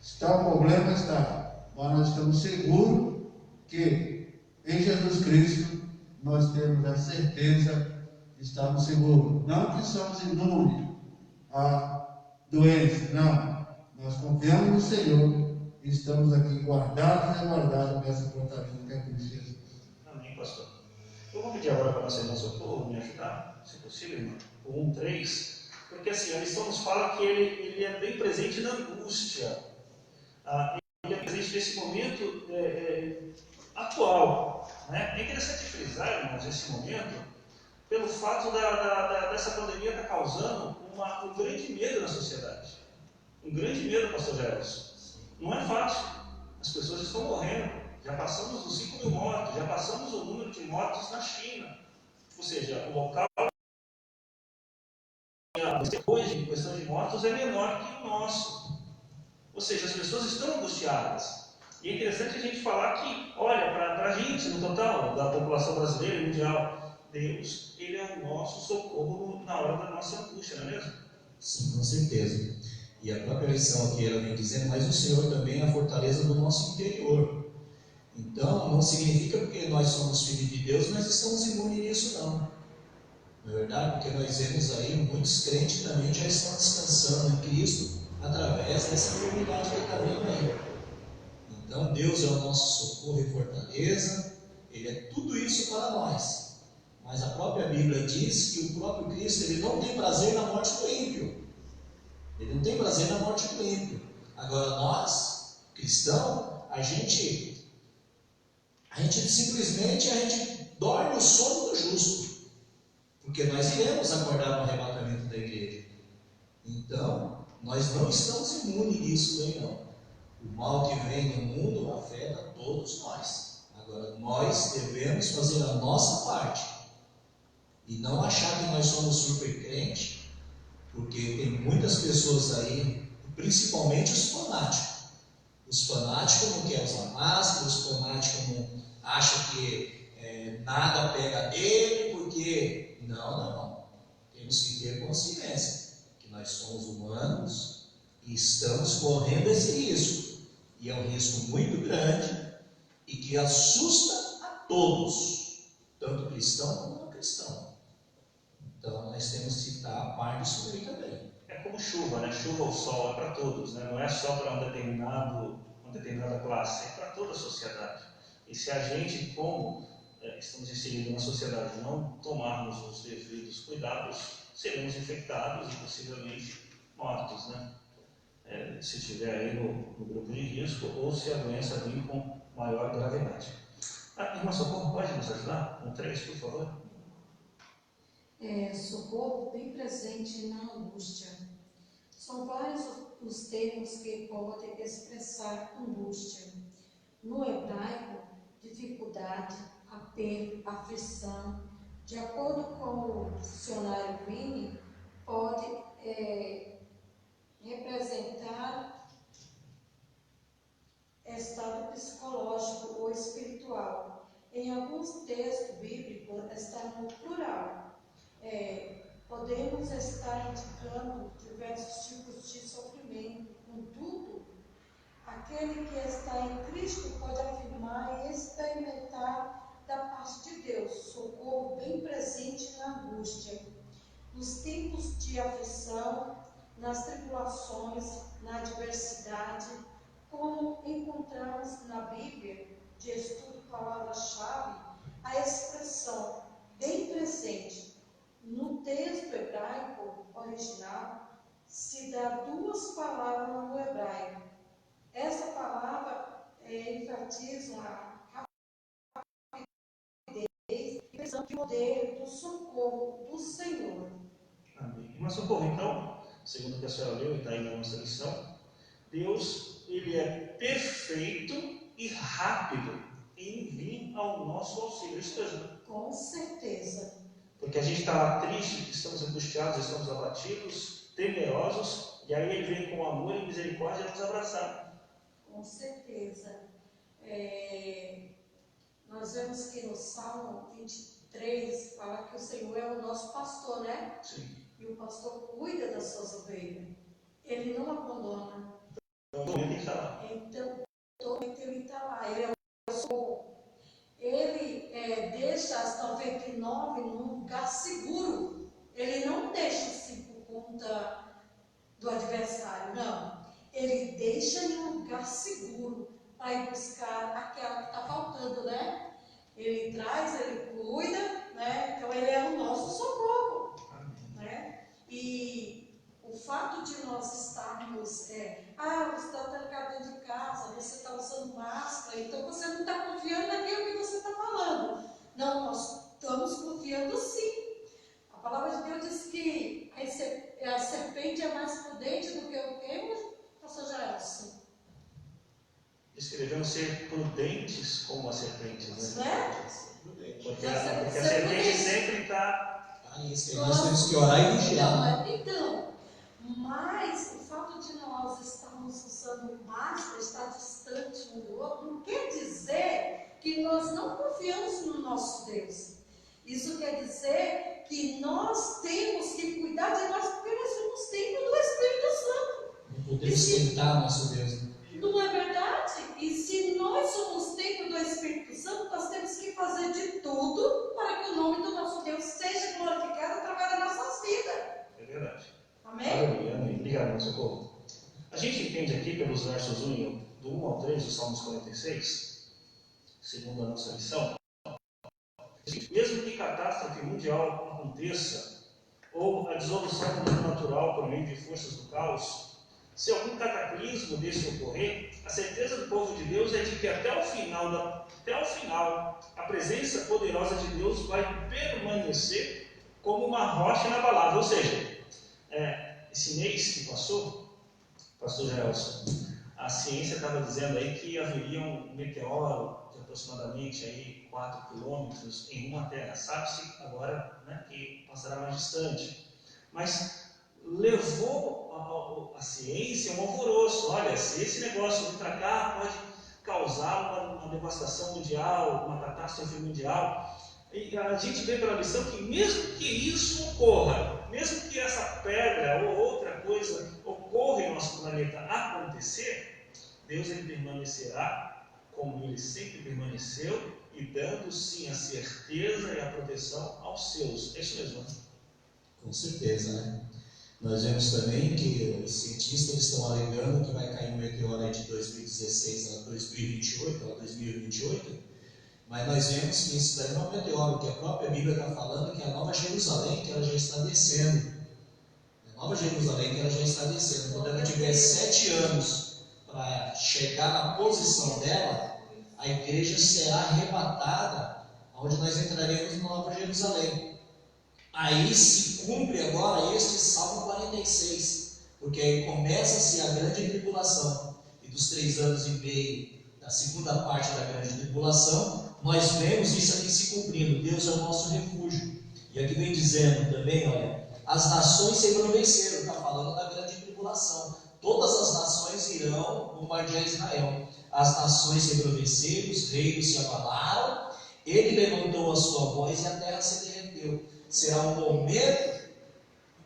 Está o problema? Está. Mas nós estamos seguros que em Jesus Cristo nós temos a certeza de estarmos seguros. Não que somos imunes a doença, não. Nós confiamos no Senhor e estamos aqui guardados e guardados nessa fortaleza que é Cristo Jesus. Amém, pastor. Eu vou pedir agora para a nossa irmã Socorro me ajudar, se possível, irmã, o 1:3, porque assim, a lição nos fala que ele é bem presente na angústia. Ele é presente nesse momento atual. Né? É interessante frisar, irmãos, esse momento, pelo fato dessa pandemia estar causando um grande medo na sociedade. Um grande medo, pastor Gerson. Não é fácil. As pessoas estão morrendo. Já passamos dos 5.000 mortos, já passamos o número de mortos na China. Ou seja, o local hoje, em questão de mortos, é menor que o nosso. Ou seja, as pessoas estão angustiadas. E é interessante a gente falar que, olha, para a gente, no total, da população brasileira e mundial, Deus, Ele é o nosso socorro na hora da nossa angústia, não é mesmo? Sim, com certeza. E a própria lição aqui, ela vem dizendo, mas o Senhor também é a fortaleza do nosso interior. Então, não significa porque nós somos filhos de Deus, nós estamos imunes nisso, não. Não é verdade? Porque nós vemos aí muitos crentes também já estão descansando em Cristo através dessa enfermidade que está vindo aí. Então, Deus é o nosso socorro e fortaleza, Ele é tudo isso para nós. Mas a própria Bíblia diz que o próprio Cristo, Ele não tem prazer na morte do ímpio. Ele não tem prazer na morte do ímpio. Agora, nós, cristãos, a gente simplesmente dorme o sono do justo, porque nós iremos acordar no arrebatamento da igreja. Então, nós não estamos imunes disso aí, não. O mal que vem no mundo afeta todos nós. Agora, nós devemos fazer a nossa parte e não achar que nós somos super crentes, porque tem muitas pessoas aí, principalmente os fanáticos. Os fanáticos não querem usar máscara, os fanáticos não acham que nada pega dele, porque... Não. Temos que ter consciência que nós somos humanos, E estamos correndo esse risco. E é um risco muito grande e que assusta a todos, tanto cristão como não cristão. Então nós temos que estar a par disso aí também. É como chuva, né? Chuva ou sol é para todos, né? Não é só para uma determinada classe, é para toda a sociedade. E se a gente, como estamos inseridos na sociedade, não tomarmos os devidos cuidados, seremos infectados e possivelmente mortos, né? Se estiver aí no grupo de risco ou se a doença vir com maior gravidade. Irmã Socorro, pode nos ajudar? Com 3, por favor. Socorro bem presente na angústia. São vários os termos que podem expressar angústia. No hebraico, dificuldade, aperto, aflição. De acordo com o dicionário Vini, pode representar estado psicológico ou espiritual. Em alguns textos bíblicos está no plural. Podemos estar indicando diversos tipos de sofrimento. Contudo, aquele que está em Cristo pode afirmar e experimentar da parte de Deus socorro bem presente na angústia, nos tempos de aflição, nas tribulações, na adversidade, como encontramos na Bíblia, de estudo palavra-chave, a expressão bem presente. No texto hebraico original, se dá 2 palavras no hebraico. Essa palavra enfatiza a rapidez e poder do socorro do Senhor. Amém. Mas Socorro, então, segundo o que a senhora leu e está aí na nossa lição, Deus, ele é perfeito e rápido em vir ao nosso auxílio. Isso mesmo. Com certeza. Porque a gente está triste, estamos angustiados, estamos abatidos, temerosos, e aí ele vem com amor e misericórdia nos abraçar. Com certeza. Nós vemos que no Salmo 23 fala que o Senhor é o nosso pastor, né? Sim. E o pastor cuida das suas ovelhas. Ele não abandona. Então, ele tem que estar lá. Então, ele está lá. Ele é o socorro. Ele deixa as 99 num lugar seguro. Ele não deixa por conta do adversário, não. Ele deixa em um lugar seguro para ir buscar aquela que está faltando, né? Ele traz, ele cuida, né? Então ele é o nosso socorro, né? E o fato de nós estarmos, você está trancado dentro de casa, você está usando máscara, então você não está confiando naquilo que você está falando. Não, nós estamos confiando sim. A palavra de Deus diz que a serpente é mais prudente do que o quê, pastor Jaelson? Diz que devemos ser prudentes como as serpentes, né? Porque a Ser serpente prudente. sempre está... Nós temos que orar e vigiar. Então, mas o fato de nós estarmos usando máscara, estar distante um do outro, não quer dizer que nós não confiamos no nosso Deus. Isso quer dizer que nós temos que cuidar de nós, porque nós somos templo do Espírito Santo. Não podemos tentar nosso Deus. Não é verdade? E se nós somos templo do Espírito Santo, nós temos que fazer de tudo para que o nome do nosso Deus seja glorificado através das nossas vidas. É verdade. Amém? Aleluia, amém. Obrigado, meu Socorro. A gente entende aqui pelos versos do 1 ao 3 do Salmos 46, segundo a nossa lição, mesmo que catástrofe mundial aconteça, ou a dissolução do mundo natural por meio de forças do caos, se algum cataclismo desse ocorrer, a certeza do povo de Deus é de que até o final, a presença poderosa de Deus vai permanecer como uma rocha inabalável. Ou seja, esse mês que passou, pastor Gelson, a ciência estava dizendo aí que haveria um meteoro de aproximadamente aí 4 quilômetros em uma terra. Sabe-se agora, né, que passará mais distante. Mas levou a ciência um alvoroço. Olha, se esse negócio vir para cá pode causar uma devastação mundial, uma catástrofe mundial. E a gente vê pela lição que mesmo que isso ocorra, mesmo que essa pedra ou outra coisa ocorra em nosso planeta acontecer, Deus ele permanecerá como ele sempre permaneceu e dando sim a certeza e a proteção aos seus. É isso mesmo, né? Com certeza, né? Nós vemos também que os cientistas estão alegando que vai cair um meteoro de 2016 a 2028, mas nós vemos que isso daí não é um meteoro, que a própria Bíblia está falando que a Nova Jerusalém, que ela já está descendo. A Nova Jerusalém, que ela já está descendo. Quando ela tiver 7 anos para chegar na posição dela, a igreja será arrebatada, onde nós entraremos na Nova Jerusalém. Aí se cumpre agora este Salmo 46, porque aí começa-se a grande tribulação, e dos 3 anos e meio da segunda parte da grande tribulação, nós vemos isso aqui se cumprindo. Deus é o nosso refúgio. E aqui vem dizendo também, olha, as nações se embraveceram, está falando da grande tribulação. Todas as nações irão bombardear Israel. As nações se embraveceram, os reinos se abalaram, ele levantou a sua voz e a terra se derreteu. Será um momento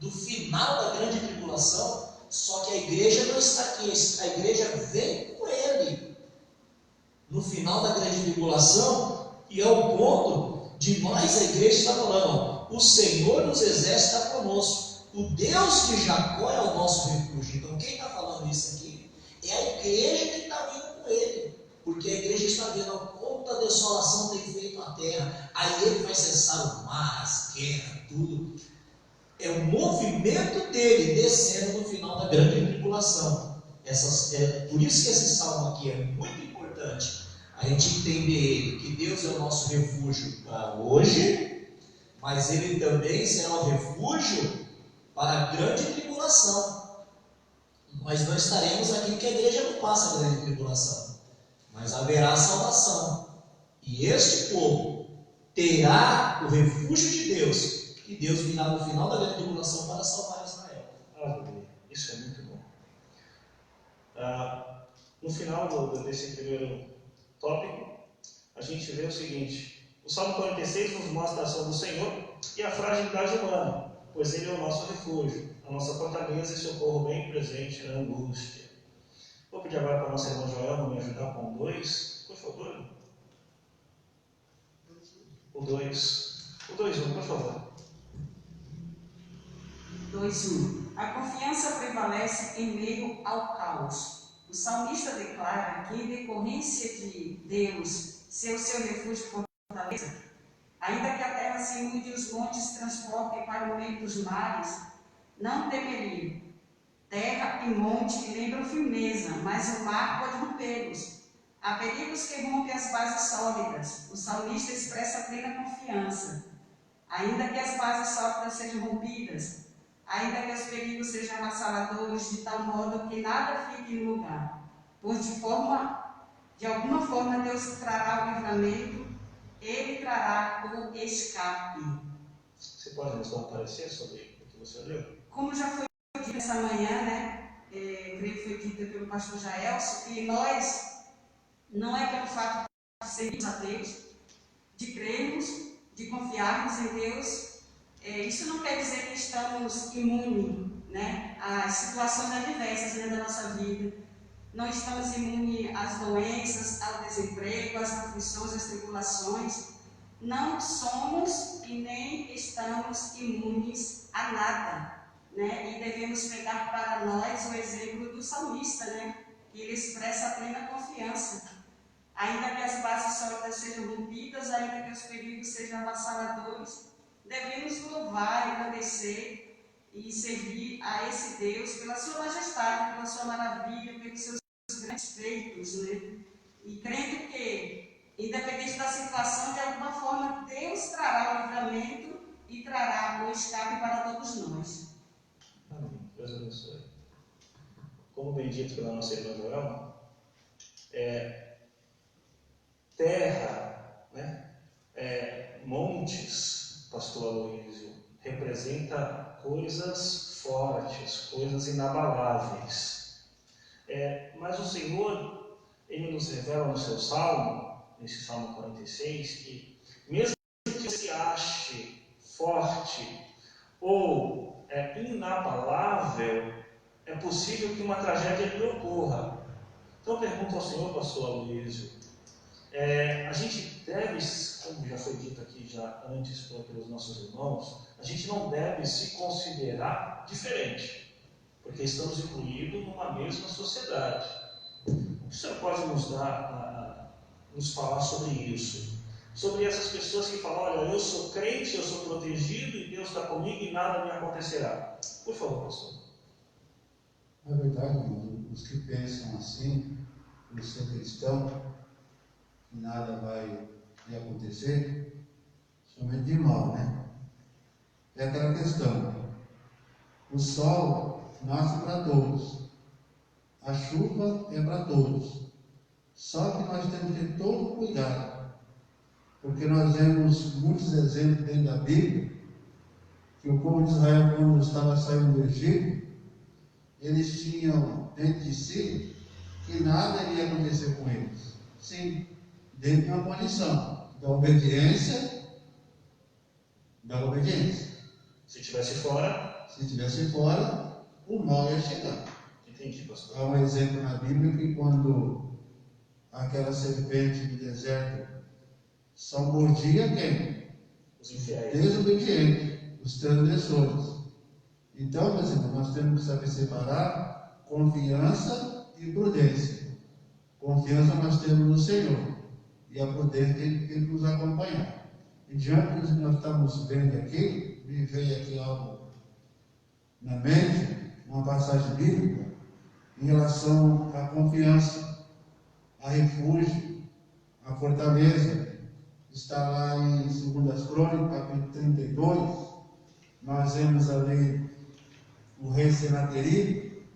do final da grande tribulação, só que a igreja não está aqui, a igreja vem com ele no final da grande tribulação, e é o ponto de nós, a igreja está falando, ó, o Senhor dos exércitos está conosco, o Deus de Jacó é o nosso refúgio. Então quem está falando isso aqui é a igreja que está vindo com ele, porque a igreja está vendo quanta desolação tem feito a terra, aí ele vai cessar o mar, as guerras, tudo. É o movimento dele descendo no final da grande tribulação. Por isso que esse salmo aqui é muito importante, a gente entender que Deus é o nosso refúgio para hoje, mas ele também será o refúgio para a grande tribulação. Nós não estaremos aqui porque a igreja não passa a grande tribulação, mas haverá salvação. E este povo terá o refúgio de Deus, e Deus virá no final da grande tribulação para salvar Israel. Aleluia. Isso é muito bom. No final desse primeiro tópico, a gente vê o seguinte: o Salmo 46 nos mostra a ação do Senhor e a fragilidade humana, pois Ele é o nosso refúgio, a nossa fortaleza e socorro bem presente na angústia. Vou pedir agora para a nossa irmã Joelma me ajudar com o 2, por favor. O 2:1, por favor. 2:1. A confiança prevalece em meio ao caos. O salmista declara que, em decorrência de Deus ser o seu refúgio e fortaleza, ainda que a terra se inunde e os montes transportem para o meio dos mares, não temeria. Terra e monte lembram firmeza, mas o mar pode rompê-los. Há perigos que rompem as bases sólidas. O salmista expressa plena confiança. Ainda que as bases sólidas sejam rompidas, ainda que os perigos sejam avassaladores, de tal modo que nada fique no lugar, pois de alguma forma Deus trará o livramento, Ele trará o escape. Você pode nos dar um parecer sobre o que você leu? Como já foi dito essa manhã, né? Creio que foi dito pelo pastor Jaelso, que nós, não é pelo fato de sermos a Deus, de crermos, de confiarmos em Deus, isso não quer dizer que estamos imunes, né, às situações adversas, né, da nossa vida. Não estamos imunes às doenças, ao desemprego, às aflições, às tribulações. Não somos e nem estamos imunes a nada, né? E devemos pegar para nós o exemplo do salmista, né? Que ele expressa a plena confiança. Ainda que as bases sólidas sejam rompidas, ainda que os perigos sejam avassaladores, devemos louvar, agradecer e servir a esse Deus pela sua majestade, pela sua maravilha, pelos seus grandes feitos, né? E crendo que, independente da situação, de alguma forma Deus trará o livramento e trará o escape para todos nós. Amém. Deus abençoe. Como bem dito pela nossa irmã Joelma, terra, né? Montes, pastor Aloísio, representa coisas fortes, coisas inabaláveis. Mas o Senhor, Ele nos revela no seu Salmo, nesse Salmo 46, que mesmo que se ache forte ou inabalável, é possível que uma tragédia lhe ocorra. Então eu pergunto ao senhor, pastor Aloysio, a gente deve, como já foi dito aqui já antes pelos nossos irmãos, a gente não deve se considerar diferente, porque estamos incluídos numa mesma sociedade. O que o senhor pode nos falar sobre isso? Sobre essas pessoas que falam, olha, eu sou crente, eu sou protegido e Deus está comigo e nada me acontecerá. Por favor, pastor. Na verdade, os que pensam assim, por ser cristão, que nada vai lhe acontecer, somente de mal, né? É aquela questão. O sol nasce para todos. A chuva é para todos. Só que nós temos que ter todo cuidado. Porque nós vemos muitos exemplos dentro da Bíblia, que o povo de Israel, quando estava saindo do Egito, eles tinham dentro de si que nada iria acontecer com eles. Sim, dentro de uma condição da obediência. Se estivesse fora, o mal ia chegar. entendi, pastor. Há um exemplo na Bíblia que quando aquela serpente do deserto só mordia quem? Os infiéis. Desobedientes, os transgressores. Então, meus irmãos, nós temos que saber separar confiança e prudência. Confiança nós temos no Senhor e a prudência tem que nos acompanhar. E diante do que nós estamos vendo aqui, me veio aqui algo na mente, uma passagem bíblica, em relação à confiança, a refúgio, a fortaleza. Está lá em 2 Crônicas, capítulo 32, nós vemos ali o rei Senaqueribe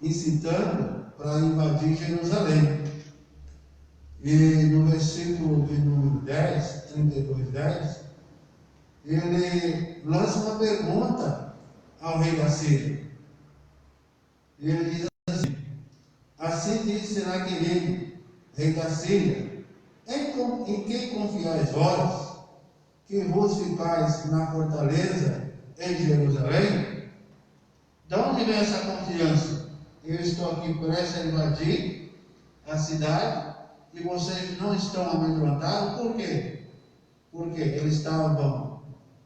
incitando para invadir Jerusalém. E no versículo de número 10, 32:10, ele lança uma pergunta ao rei da Síria. E ele diz assim diz Senaqueribe, rei da Síria, em quem confiais vós, que vos ficais na fortaleza em Jerusalém? De onde vem essa confiança? Eu estou aqui prestes a invadir a cidade e vocês não estão amedrontados. Por quê? Porque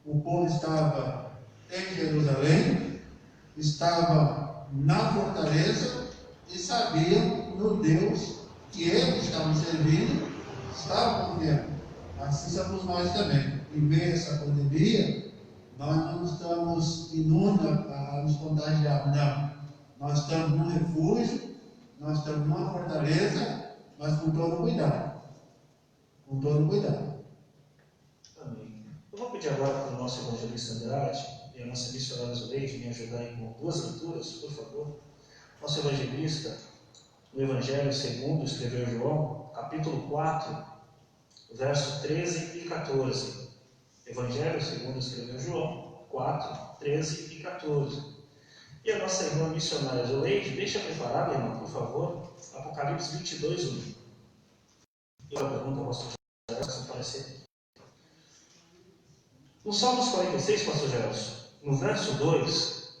o povo estava em Jerusalém, estava na fortaleza e sabiam no Deus que eles estavam servindo, estavam confiando. Assim somos nós também. Em meio a essa pandemia, nós não estamos imunes a nos contagiar, não. Nós estamos num refúgio, nós estamos numa fortaleza, mas com todo cuidado. Com todo cuidado. Amém. Eu vou pedir agora para o nosso evangelista Andrade e a nossa missionária Zuleide me ajudar aí com 2 leituras, por favor. Nosso evangelista, no Evangelho segundo escreveu João, capítulo 4, verso 13 e 14. Evangelho segundo escreveu João, 4, 13 e 14. E a nossa irmã missionária Zuleide, deixa preparada, irmã, por favor, Apocalipse 22, 1. Eu pergunto ao pastor Gelson, se parecer. No Salmos 46, pastor Gelson, no verso 2,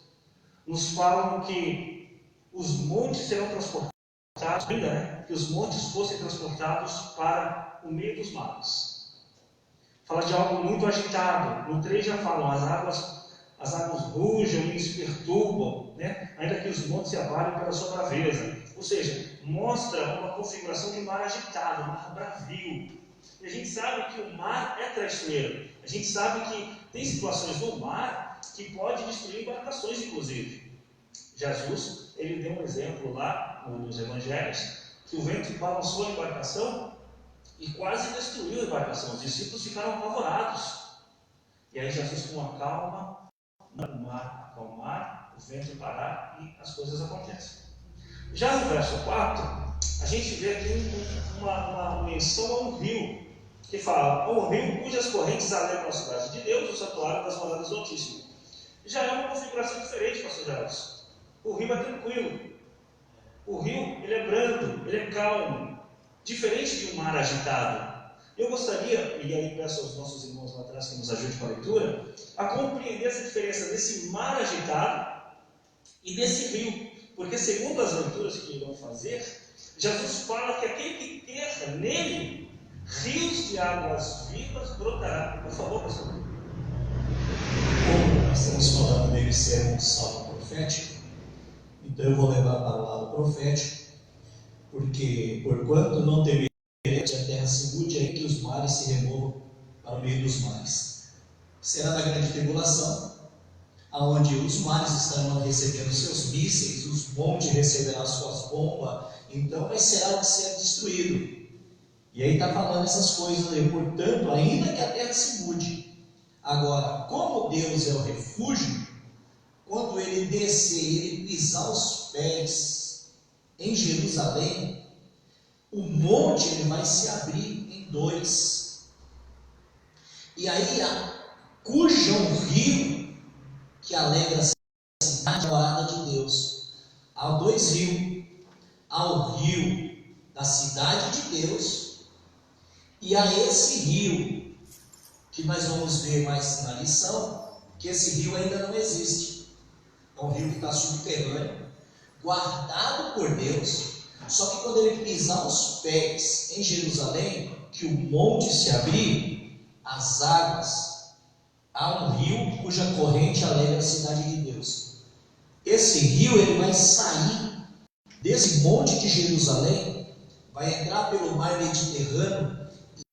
nos falam que os montes serão transportados, que os montes fossem transportados para o meio dos mares. Fala de algo muito agitado. No 3 já falam, as águas rugem e se perturbam, né? Ainda que os montes se abalem pela sua braveza. Ou seja, mostra uma configuração de mar agitado, mar bravio. E a gente sabe que o mar é traiçoeiro. A gente sabe que tem situações no mar que pode destruir embarcações, inclusive. Jesus, ele deu um exemplo lá nos evangelhos, que o vento balançou a embarcação e quase destruiu a embarcação. Os discípulos ficaram apavorados. E aí Jesus, com a calma, o mar acalmar, o vento parar e as coisas acontecem. Já no verso 4, a gente vê aqui uma menção a um rio, que fala, um rio cujas correntes alegram a cidade de Deus, o santuário das moradas do Altíssimo. Já é uma configuração diferente, pastor Gelson. O rio é tranquilo. O rio, ele é brando, ele é calmo, diferente de um mar agitado. Eu gostaria, e aí peço aos nossos irmãos lá atrás que nos ajudem com a leitura, a compreender essa diferença desse mar agitado e desse rio. Porque segundo as leituras que irão fazer, Jesus fala que aquele que crer nele, rios de águas vivas brotará. Por favor, pastor. Como nós estamos falando dele ser um salmo profético, então eu vou levar para o lado profético, porque porquanto não temerei que a terra se mude, aí que os mares se removam para o meio dos mares. Será na grande tribulação, aonde os mares estarão recebendo seus mísseis, os montes receberão suas bombas, então vai ser algo que será destruído. E aí está falando essas coisas aí, portanto, ainda que a terra se mude. Agora, como Deus é o refúgio, quando ele descer e ele pisar os pés em Jerusalém, o monte ele vai se abrir em dois. E aí cuja um rio que alegra a cidade, a morada de Deus. Há dois rios. Há o rio da cidade de Deus e há esse rio que nós vamos ver mais na lição, que esse rio ainda não existe. É um rio que está subterrâneo, guardado por Deus, só que quando ele pisar os pés em Jerusalém, que o monte se abrir, as águas, há um rio cuja corrente alegra a cidade de Deus. Esse rio ele vai sair desse monte de Jerusalém, vai entrar pelo mar Mediterrâneo,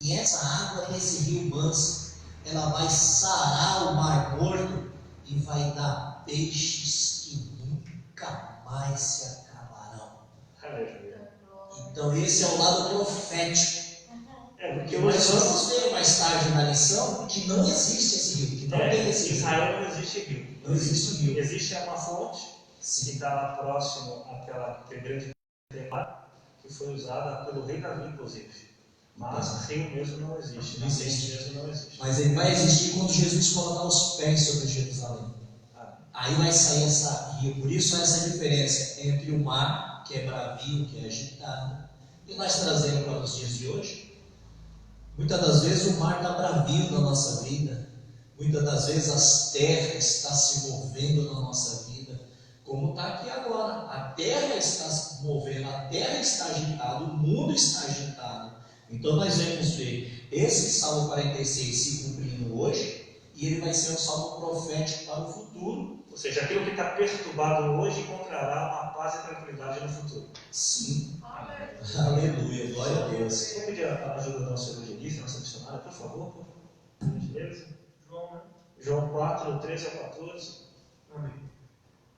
e essa água desse rio manso, ela vai sarar o mar morto e vai dar peixes que nunca mais se acabarão. Aleluia. Então esse é o lado profético. Porque Nós vamos ver mais tarde na lição que não existe esse rio, que não tem esse em rio. Israel não existe rio. Não existe o rio. Existe uma fonte que está lá próximo àquela grande temporada que foi usada pelo rei Davi, inclusive. Mas rio mesmo não existe. Não existe. Mesmo não existe. Mas ele vai existir quando Jesus colocar os pés sobre Jerusalém. Aí vai sair essa rio. Por isso essa diferença entre o mar, que é bravio, que é agitado, e nós trazendo para os dias de hoje. Muitas das vezes o mar está bravio na nossa vida. Muitas das vezes as terras estão se movendo na nossa vida. Como está aqui agora. A terra está se movendo, a terra está agitada, o mundo está agitado. Então nós vamos ver esse Salmo 46 se cumprindo hoje, e ele vai ser um salmo profético para o futuro. Ou seja, aquilo que está perturbado hoje encontrará uma paz e tranquilidade no futuro. Sim. Aleluia, glória a Deus. Vou pedir a ajuda da nossa evangelista, nossa missionária, por favor. Por gentileza. João 4, 13 a 14. Amém.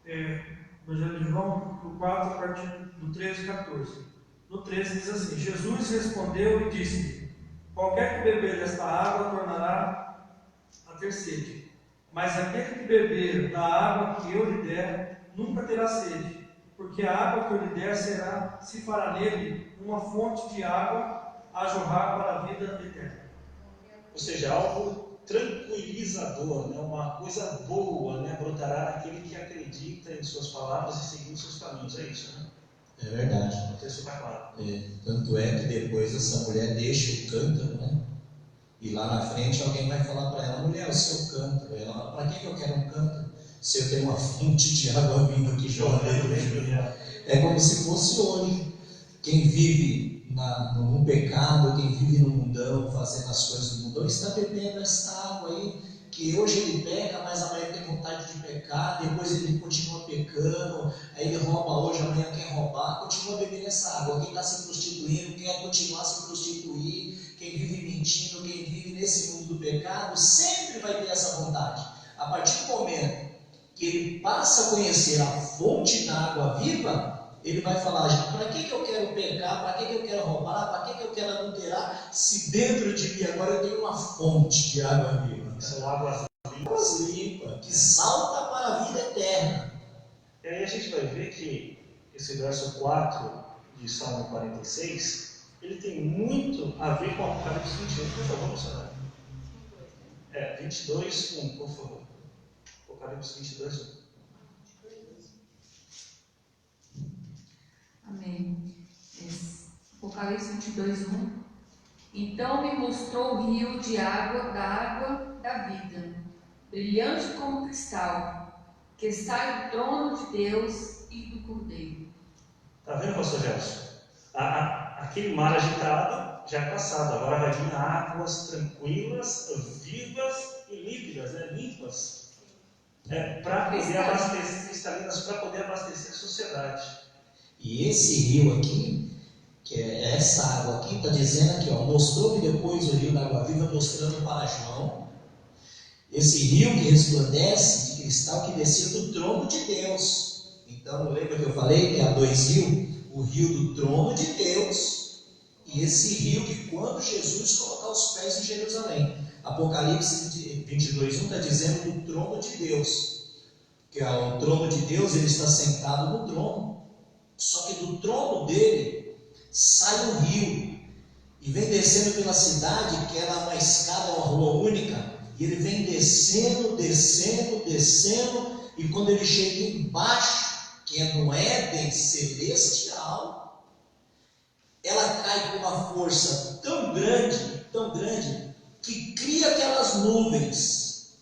Evangelho de João, no 4, a partir do 13 e 14. No 13 diz assim: Jesus respondeu e disse: qualquer que beber desta água tornará a ter sede, mas aquele que beber da água que eu lhe der nunca terá sede, porque a água que eu lhe der se fará nele uma fonte de água a jorrar para a vida eterna. Ou seja, algo tranquilizador, né? Uma coisa boa, né? Brotará naquele que acredita em suas palavras e seguir os seus caminhos. É isso, né? É verdade. O texto está claro. Tanto é que depois essa mulher deixa o cântaro, né? E lá na frente alguém vai falar para ela: mulher, o seu cântaro. Ela fala: para que eu quero um cântaro? Se eu tenho uma fonte de água vindo que jorra dentro de mim. É como se fosse hoje. Quem vive num pecado, quem vive no mundão, fazendo as coisas do mundão, está bebendo essa água aí, que hoje ele peca, mas amanhã tem vontade de pecar, depois ele continua pecando, aí ele rouba hoje, amanhã quer roubar, continua bebendo essa água. Quem está se prostituindo, quer continuar a se prostituir, quem vive mentindo, quem vive nesse mundo do pecado, sempre vai ter essa vontade. A partir do momento que ele passa a conhecer a fonte da água viva, ele vai falar: para que eu quero pecar, para que eu quero roubar, para que eu quero adulterar, se dentro de mim agora eu tenho uma fonte de água viva. São águas Limpas, que salta para a vida eterna. E aí a gente vai ver que esse verso 4 de Salmo 46, ele tem muito a ver com Apocalipse 21. Por favor, missionário. 22, 1, por favor. Apocalipse 22, 1. Amém. Apocalipse 22, 1. Então me mostrou o rio de água da vida, brilhante como cristal, que sai do trono de Deus e do do Cordeiro. Está vendo, pastor Gelson? Aquele mar agitado já é passado, agora vai vir águas tranquilas, vivas e límpidas, né? Limpas, para poder abastecer, cristalinas, para poder abastecer a sociedade. E esse rio aqui, que é essa água aqui, está dizendo aqui, ó, mostrou-me depois o rio da água viva, mostrando para João, esse rio que resplandece de cristal que descia do trono de Deus. Então, lembra que eu falei que há dois rios? O rio do trono de Deus e esse rio que quando Jesus colocar os pés em Jerusalém. Apocalipse 22:1 está dizendo do trono de Deus, que o trono de Deus, ele está sentado no trono, só que do trono dele sai um rio e vem descendo pela cidade, que era uma escada, uma rua única, e ele vem descendo, descendo, descendo, e quando ele chega embaixo, que é no Éden celestial, ela cai com uma força tão grande, que cria aquelas nuvens.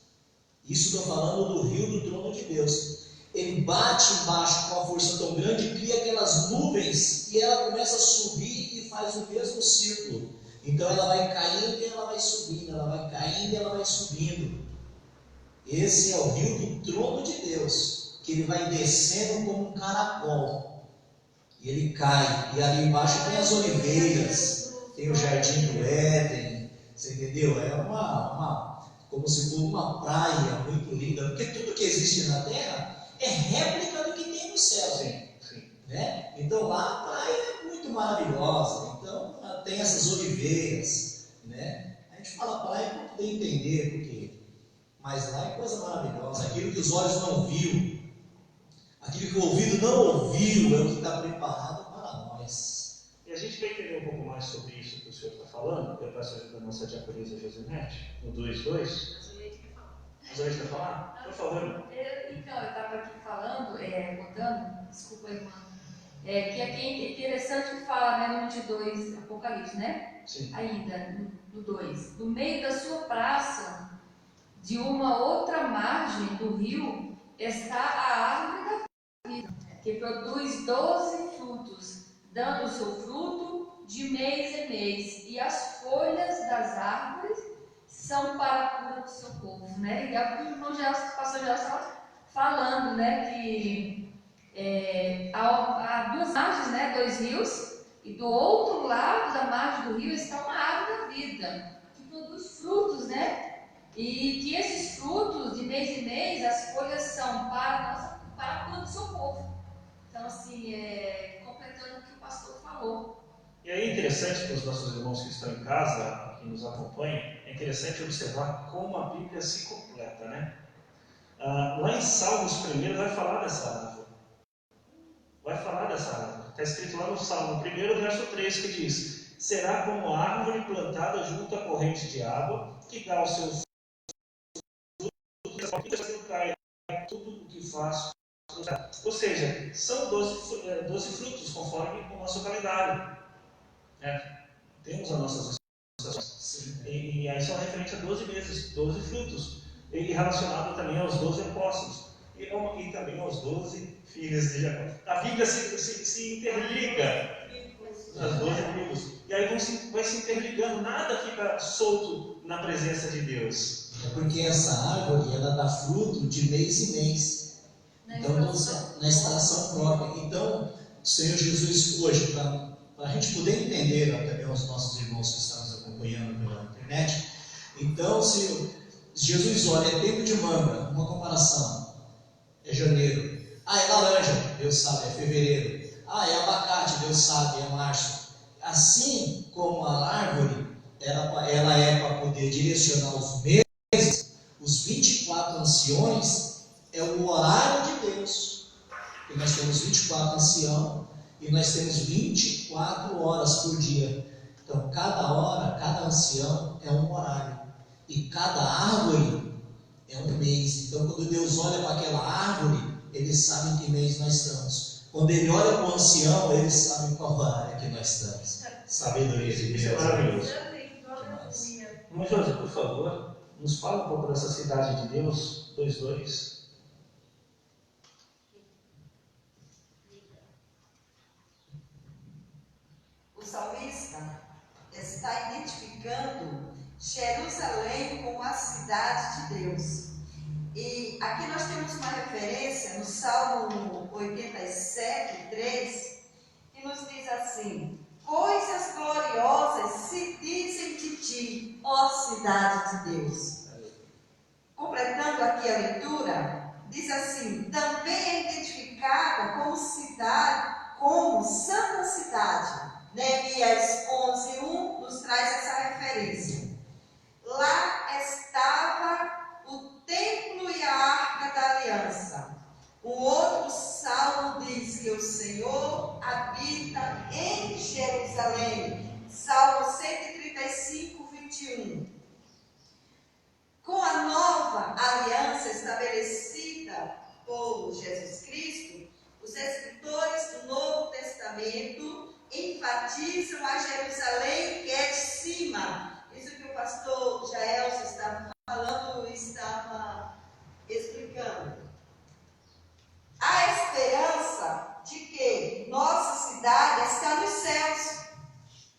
Isso estou falando do rio do trono de Deus. Ele bate embaixo com uma força tão grande, cria aquelas nuvens, e ela começa a subir e faz o mesmo círculo. Então ela vai caindo e ela vai subindo, ela vai caindo e ela vai subindo. Esse é o rio do trono de Deus, que ele vai descendo como um caracol, e ele cai, e ali embaixo tem as oliveiras, tem o jardim do Éden, você entendeu? É como se fosse uma praia muito linda, porque tudo que existe na terra é réplica do que tem no céu. Sim. Né? Então lá a praia é muito maravilhosa, então tem essas oliveiras, né? A gente fala praia para poder entender porque, mas lá é coisa maravilhosa, aquilo que os olhos não viram, aquilo que o ouvido não ouviu é o que está preparado para nós. E a gente vai entender um pouco mais sobre isso que o senhor está falando. Eu peço ajuda da nossa diaconisa Josinete, no 2:2. A Zoe quer falar? Por favor. Então, eu estava aqui falando, contando, desculpa, irmã, que aqui é interessante que fala, né, no 22, Apocalipse, né? Sim. Ainda, no 2. No meio da sua praça, de uma outra margem do rio, está a árvore da vida, que produz 12 frutos, dando o seu fruto de mês em mês, e as folhas das árvores são para a cura do seu povo, né? E é o que o irmão Gelson, o pastor Gelson estava falando, né? Que há duas margens, né? Dois rios, e do outro lado da margem do rio está uma árvore da vida, que produz frutos, né? E que esses frutos, de mês em mês, as folhas são para a cura do seu povo. Então, assim, completando o que o pastor falou. E aí é interessante para os nossos irmãos que estão em casa, que nos acompanham, é interessante observar como a Bíblia se completa, né? Lá em Salmos 1 vai falar dessa árvore. Está escrito lá no Salmo 1, verso 3, que diz: será como árvore plantada junto à corrente de água, que dá o seu fruto, cai tudo o que faz. Ou seja, são 12 frutos, conforme o nosso calendário. Temos as nossas estações. E aí são referentes a 12 meses, 12 frutos. E relacionado também aos 12 apóstolos. E também aos 12 filhos de Jacó. A Bíblia se interliga nas 12 tribos. E aí vai se interligando, nada fica solto na presença de Deus. É porque essa árvore, ela dá fruto de mês em mês. Então, na estação própria. Então, o Senhor Jesus hoje, para a gente poder entender também os nossos irmãos que estão nos acompanhando pela internet, então, se Jesus olha, é tempo de manga, uma comparação, é janeiro. É laranja, Deus sabe, é fevereiro. É abacate, Deus sabe, é março. Assim como a árvore, ela é para poder direcionar os meses, os 24 anciões é o horário de Deus. E nós temos 24 anciãos e nós temos 24 horas por dia. Então, cada hora, cada ancião é um horário. E cada árvore é um mês. Então, quando Deus olha para aquela árvore, Ele sabe em que mês nós estamos. Quando Ele olha para o ancião, Ele sabe em qual horário que nós estamos. Sabedoria de Deus. Isso é maravilhoso. Irmão José, por favor, nos fala um pouco dessa cidade de Deus, 2:2. o salmista está identificando Jerusalém como a cidade de Deus. E aqui nós temos uma referência no Salmo 87, 3, que nos diz assim: coisas gloriosas se dizem de ti, ó cidade de Deus. Completando aqui a leitura, diz assim: também é identificada como cidade, como santa cidade. Neemias 11:1 nos traz essa referência. Lá estava o templo e a arca da aliança. O outro salmo diz que o Senhor habita em Jerusalém. Salmo 135, 21. Com a nova aliança estabelecida por Jesus Cristo, os escritores do Novo Testamento enfatizam a Jerusalém que é de cima. Isso que o pastor Jaelson estava falando, estava explicando. A esperança de que nossa cidade está nos céus.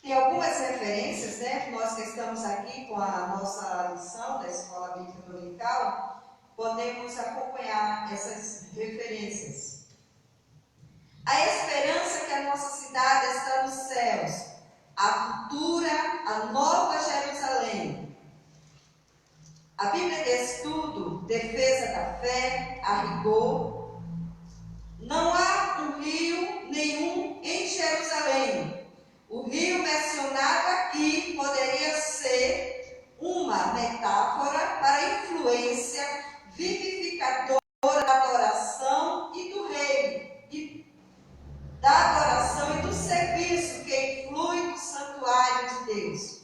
Tem algumas referências, né? Nós que estamos aqui com a nossa lição da Escola Bíblica Dominical, podemos acompanhar essas referências. A esperança que a nossa cidade está nos céus, a futura, a nova Jerusalém. A Bíblia de Estudo, Defesa da Fé, a rigor. Não há um rio nenhum em Jerusalém. O rio mencionado aqui poderia ser uma metáfora para a influência vivificadora da adoração e do rei, da adoração e do serviço que influi no santuário de Deus.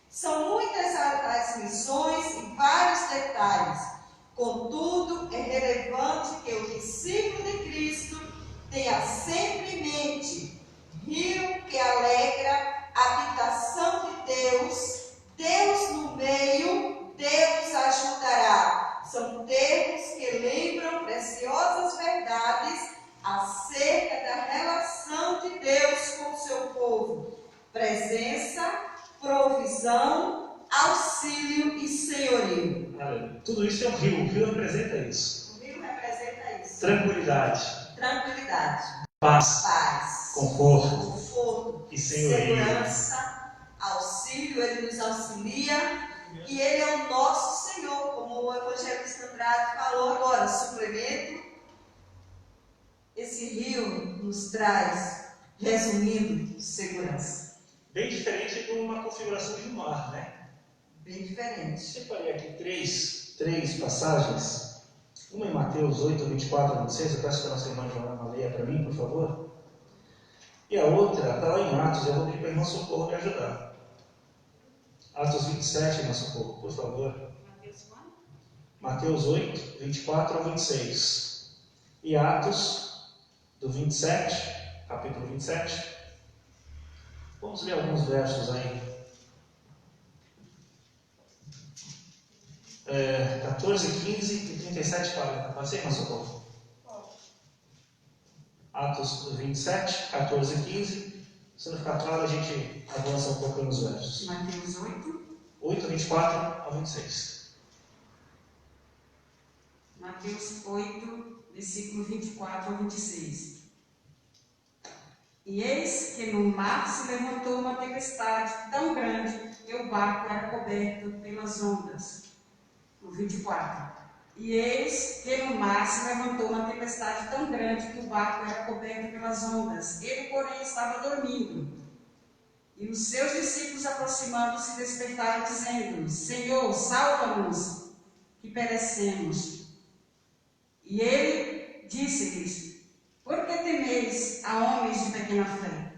São muitas as missões e vários detalhes. Contudo, é relevante que o discípulo de Cristo tenha sempre em mente: rio que alegra, habitação de Deus, Deus no meio, Deus ajudará. São termos que lembram preciosas verdades acerca da relação de Deus com o seu povo. Presença, provisão, auxílio e senhorio. Tudo isso é o rio representa isso. O rio representa isso. Tranquilidade. Tranquilidade. Paz. Paz. Conforto. E senhorio. Segurança, auxílio, ele nos auxilia e ele é o nosso Senhor, como o evangelista Andrade falou agora. Suplemento, esse rio nos traz, resumindo, segurança. Bem diferente de uma configuração de um mar, né? Bem diferente. Separei aqui três passagens. Uma em Mateus 8, 24 a 26. Eu peço que a nossa irmã Joana leia para mim, por favor. E a outra está lá em Atos. Eu vou pedir para a irmã Socorro me ajudar. Atos 27, irmã Socorro, por favor. Mateus 8, 24 a 26. E Atos do 27, capítulo 27. Vamos ler alguns versos aí. 14, 15 e 37, 40. Pode ser, irmã Socorro? Atos 27, 14 e 15. Se não ficar claro, a gente avança um pouco nos versos. Mateus 8. 8, 24 a 26. Mateus 8, versículo 24 a 26. E eis que no mar se levantou uma tempestade tão grande que o barco era coberto pelas ondas. No 24. E eis que no mar se levantou uma tempestade tão grande que o barco era coberto pelas ondas. Ele, porém, estava dormindo. E os seus discípulos, aproximando-se, despertaram, dizendo: Senhor, salva-nos, que perecemos. E ele disse-lhes: Por que temeis, a homens de pequena fé?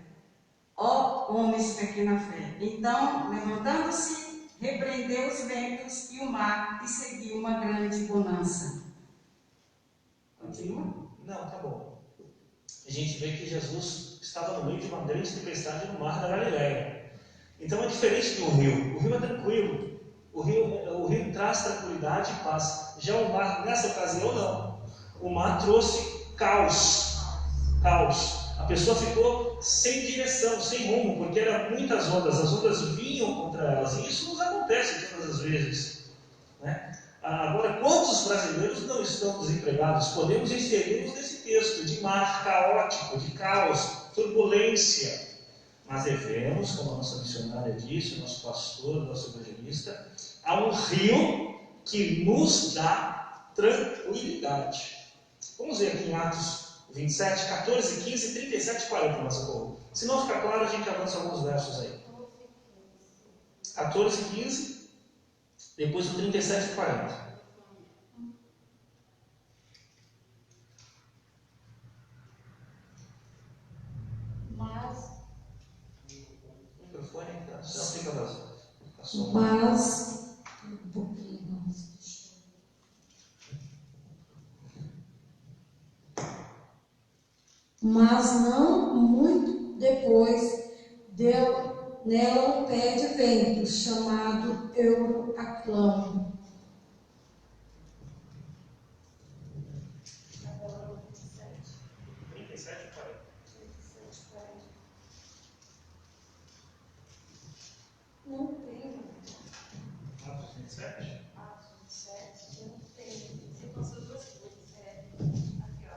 Ó homens de pequena fé. Então, levantando-se, repreendeu os ventos e o mar, e seguiu uma grande bonança. Continua? Não, tá bom. A gente vê que Jesus estava no meio de uma grande tempestade no mar da Galileia. Então é diferente do rio. O rio é tranquilo. O rio traz tranquilidade e paz. Já o mar, nessa ocasião, não. O mar trouxe caos. Caos. A pessoa ficou sem direção, sem rumo, porque eram muitas ondas, as ondas vinham contra elas, e isso nos acontece todas as vezes, né? Agora, quantos brasileiros não estão desempregados? Podemos inserir-nos nesse texto de mar caótico, de caos, turbulência. Mas devemos, como a nossa missionária disse, o nosso pastor, o nosso evangelista, há um rio que nos dá tranquilidade. Vamos ver aqui em Atos 27, 14, 15, 37 e 40, nossa povo. Se não ficar claro, a gente avança alguns versos aí. 14, 15, depois do 37 e 40. Mas não muito depois deu nela um pé de vento, chamado Euraclão. Não tem. Atos 27? Atos 27, não tem. Você passou duas coisas. Aqui, ó.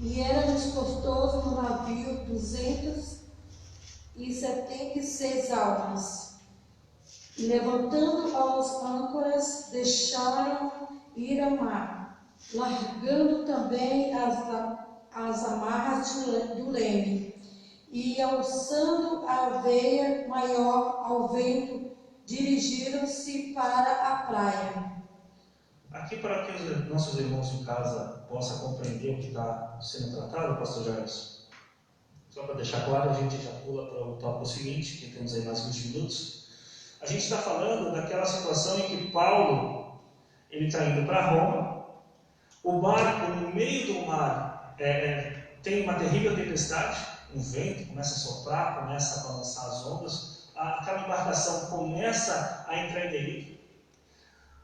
E era-nos custoso no navio 276 almas. E levantando as âncoras, deixaram ir ao mar, largando também as amarras do leme. E alçando a veia maior ao vento, dirigiram-se para a praia. Aqui, para que os nossos irmãos em casa possam compreender o que está sendo tratado, pastor Jairson, só para deixar claro, a gente já pula para o tópico seguinte, que temos aí mais 20 minutos. A gente está falando daquela situação em que Paulo ele está indo para Roma, o barco no meio do mar tem uma terrível tempestade, um vento começa a soprar, começa a balançar as ondas, aquela embarcação começa a entrar em deriva.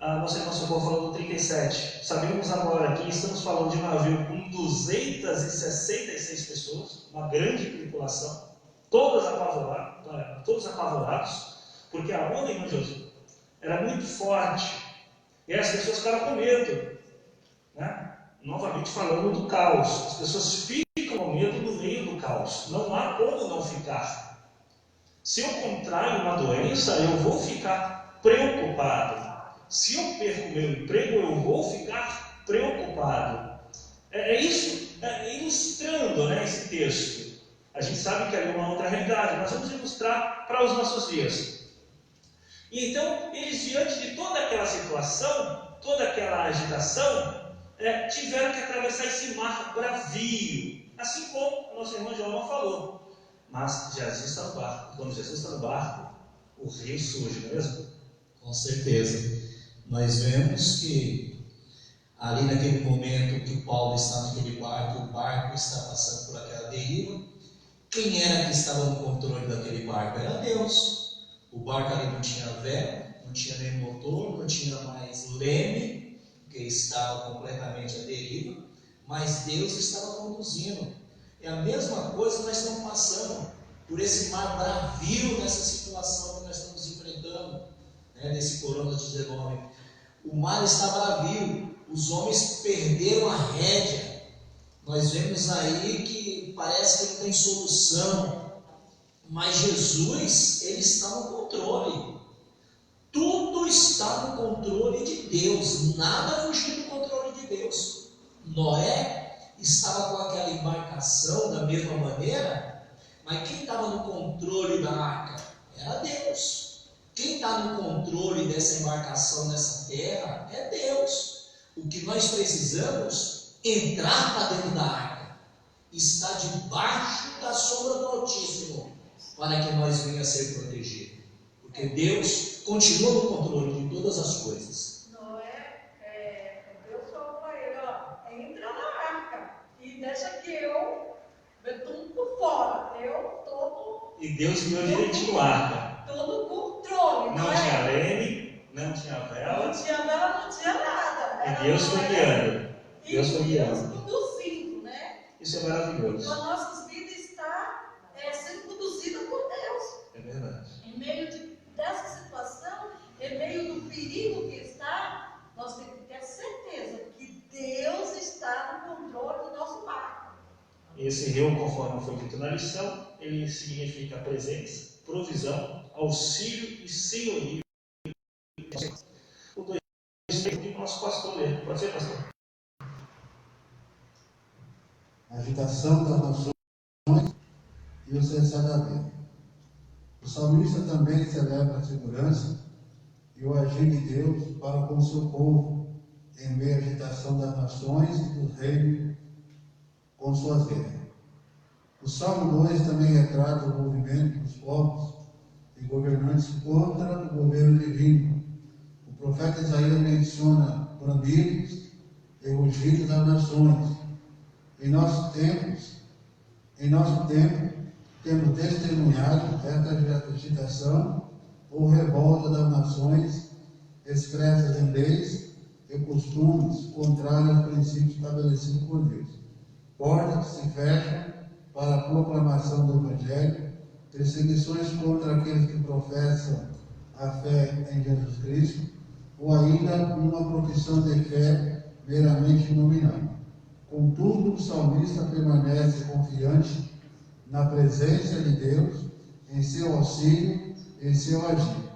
Nosso irmão Socorro falou do 37. Sabemos agora que estamos falando de um navio com 266 pessoas, uma grande tripulação, todos apavorados, porque a onda, irmão José, era muito forte e as pessoas ficaram com medo, né? Novamente falando do caos, as pessoas ficam com medo no meio do caos, não há como não ficar. Se eu contraio uma doença, eu vou ficar preocupado. Se eu perco meu emprego, eu vou ficar preocupado. Isso, ilustrando, né, esse texto. A gente sabe que ali é uma outra realidade, mas vamos ilustrar para os nossos dias. E então, eles, diante de toda aquela situação, toda aquela agitação, tiveram que atravessar esse mar bravio, assim como a nossa irmã Joana falou. Mas Jesus está no barco. Quando Jesus está no barco, o rio surge, não é mesmo? Com certeza. Nós vemos que ali naquele momento que o Paulo está naquele barco, o barco está passando por aquela deriva. Quem era que estava no controle daquele barco? Era Deus. O barco ali não tinha vela, não tinha nem motor, não tinha mais leme, porque estava completamente à deriva, mas Deus estava conduzindo. É a mesma coisa que nós estamos passando por esse mar bravio nessa situação que nós estamos enfrentando, né, nesse Corona-19. O mar está bravio, os homens perderam a rédea. Nós vemos aí que parece que não tem solução, mas Jesus, ele está no controle. Tudo está no controle de Deus, nada fugiu do controle de Deus. Noé estava com aquela embarcação da mesma maneira, mas quem estava no controle da arca era Deus. Quem está no controle dessa embarcação nessa terra é Deus. O que nós precisamos é entrar para dentro da arca, estar debaixo da sombra do Altíssimo, para que nós venhamos a ser protegidos. Porque Deus continua no controle de todas as coisas. Deus falou para ele, entra na arca e deixa que eu tudo por fora. E Deus deu direitinho a arca. Todo controle. Não tinha leme, não tinha vela. Não tinha vela, não tinha nada. E Deus foi guiando. E Deus foi Deus guiando. conduzindo, né? Isso é maravilhoso. Então, as nossas vidas estão sendo conduzidas por Deus. É verdade. Em meio dessa situação, em meio do perigo que está, nós temos que ter certeza que Deus está no controle do nosso barco. Esse rio, conforme foi dito na lição, ele significa presença, provisão, auxílio e senhorio. O 2 que o nosso pastor lê. Pode ser, pastor? A agitação das nações e o cessar da guerra. O salmista também celebra a segurança e o agir de Deus para com o seu povo, em meio à agitação das nações e dos reinos com suas guerras. O Salmo 2 também retrata o movimento dos povos e governantes contra o governo divino. O profeta Isaías menciona bramidos e rugidos das nações. Em nosso tempo, temos testemunhado esta agitação ou revolta das nações expressas em leis e costumes contrários aos princípios estabelecidos por Deus. Portas que se fecham para a proclamação do Evangelho, perseguições contra aqueles que professam a fé em Jesus Cristo, ou ainda uma profissão de fé meramente nominal. Contudo, o salmista permanece confiante na presença de Deus, em seu auxílio, em seu agir.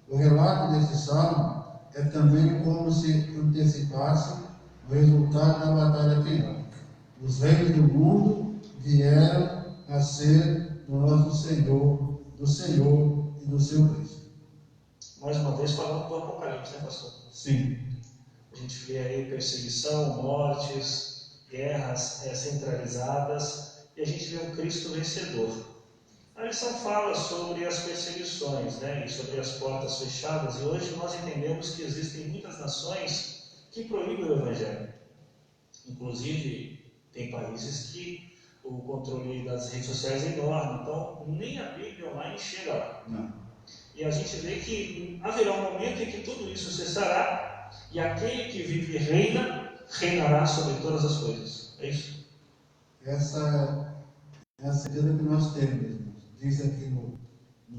O relato deste salmo é também como se antecipasse o resultado da batalha final. Os reis do mundo vieram a ser do nosso Senhor, do Senhor e do seu Cristo. Mais uma vez falando do Apocalipse, né, pastor? Sim. A gente vê aí perseguição, mortes, guerras centralizadas, e a gente vê um Cristo vencedor. A lição fala sobre as perseguições, né, e sobre as portas fechadas, e hoje nós entendemos que existem muitas nações que proíbem o Evangelho. Inclusive, tem países que o controle das redes sociais é enorme, então nem a Bíblia online chega lá. Não. E a gente vê que haverá um momento em que tudo isso cessará, e aquele que vive e reinará sobre todas as coisas. É isso? Essa é a certeza que nós temos, irmãos. Diz aqui no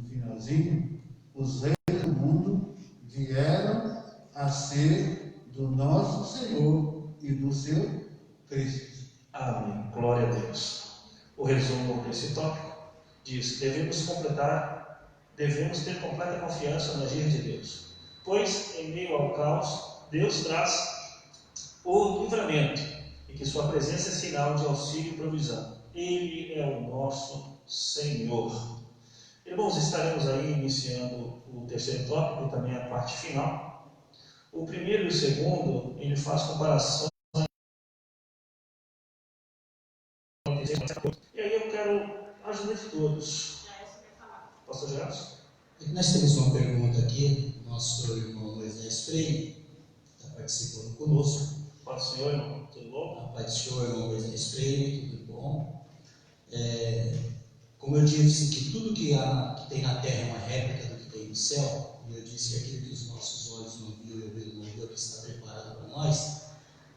finalzinho, os reis do mundo vieram a ser do nosso Senhor e do seu Cristo. Amém. Glória a Deus. O resumo desse tópico diz: devemos ter completa confiança no agir de Deus, pois em meio ao caos, Deus traz o livramento, e que sua presença é sinal de auxílio e provisão. Ele é o nosso Senhor. Irmãos, estaremos aí iniciando o terceiro tópico e também a parte final. O primeiro e o segundo, ele faz comparação. E aí eu quero a ajuda de todos. Pastor Gerson? Nós temos uma pergunta aqui, nosso irmão Moisés Freire está participando conosco. Paz do Senhor, irmão. Tudo bom? A paz do Senhor, irmão Moisés Freire, tudo bom? Como eu disse que tudo que tem na terra é uma réplica do que tem no céu, e eu disse que aquilo que os nossos olhos não viu e o ouvido não viu, que está preparado para nós,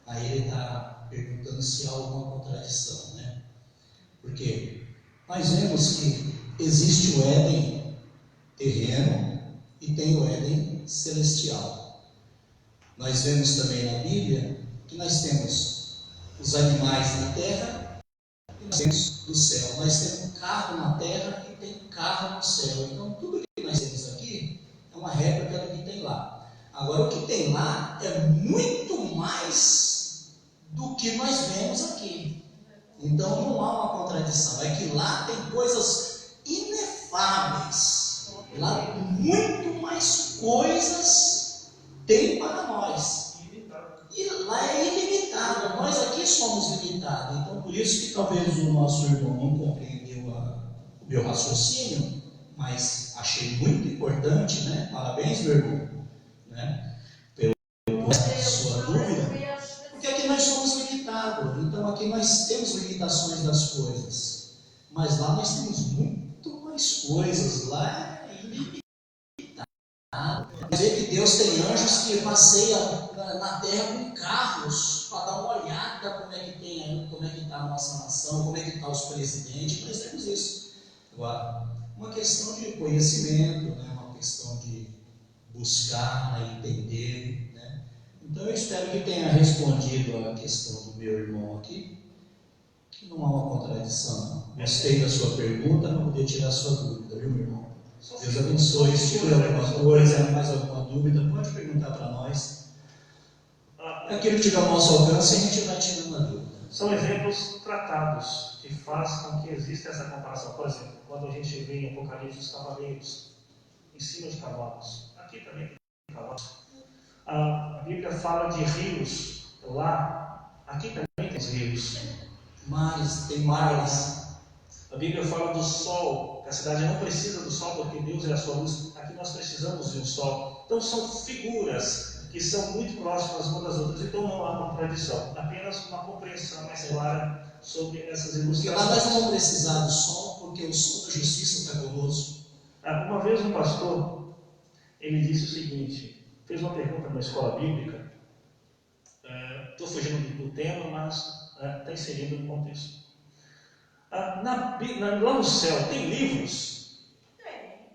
aí ele está perguntando se há alguma contradição, né? Porque nós vemos que existe o Éden terreno e tem o Éden celestial. Nós vemos também na Bíblia que nós temos os animais na terra e nós temos do céu. Nós temos um carro na terra e tem um carro no céu. Então tudo que nós temos aqui é uma réplica do que tem lá. Agora o que tem lá é muito mais do que nós vemos aqui. Então não há uma contradição. É que lá tem coisas inefáveis. Lá muito mais coisas tem para nós. E lá é ilimitado. Nós aqui somos limitados. Então por isso que talvez o nosso irmão não compreendeu o meu raciocínio, mas achei muito importante, né? Parabéns, meu irmão, né? Pela sua dúvida. Porque aqui nós somos limitados. Então aqui nós temos limitações das coisas. Mas lá nós temos muito mais coisas. Lá é ilimitado. Quer dizer que Deus tem anjos que passeiam na terra com carros. para dar uma olhada como é que está a nossa nação, como é que estão os presidentes, nós temos isso. Agora, uma questão de conhecimento, né? Uma questão de buscar, né? Entender, né? Então eu espero que tenha respondido a questão do meu irmão aqui, que não há uma contradição, não. Gostei da sua pergunta, não poder tirar a sua dúvida, viu, meu irmão? Deus abençoe. Se tiver alguma coisa, mais alguma dúvida, pode perguntar para nós. Aquilo que tiver ao nosso alcance, a gente vai tirando a dúvida. São exemplos tratados que faz com que exista essa comparação. Por exemplo, quando a gente vê em Apocalipse os cavaleiros em cima de cavalos, aqui também tem cavalos. A Bíblia fala de rios lá, aqui também tem rios. Mas tem mares. A Bíblia fala do sol, que a cidade não precisa do sol porque Deus é a sua luz. Aqui nós precisamos de um sol. Então são figuras que são muito próximas umas das outras, então não há contradição, apenas uma compreensão mais clara sobre essas Porque ilustrações. lá nós não vamos precisar do sol, porque o sol da justiça está conosco. Uma vez um pastor, ele disse o seguinte, fez uma pergunta na escola bíblica, estou fugindo do tema, mas está inserido no contexto. Lá no céu tem livros? Tem.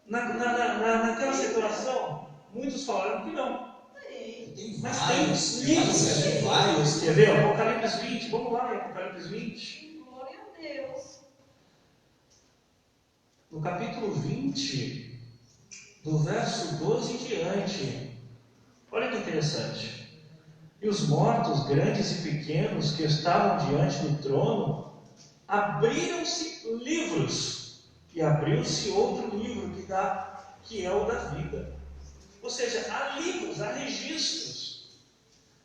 Naquela situação, muitos falaram que não. Tem. Tem Mas vários, tem livros. tem vários. Quer ver? Apocalipse 20, vamos lá em Apocalipse 20. Glória a Deus. No capítulo 20, do verso 12 em diante. Olha que interessante. E os mortos, grandes e pequenos, que estavam diante do trono, abriram-se livros, e abriu-se outro livro que é o da vida. Ou seja, há livros, há registros.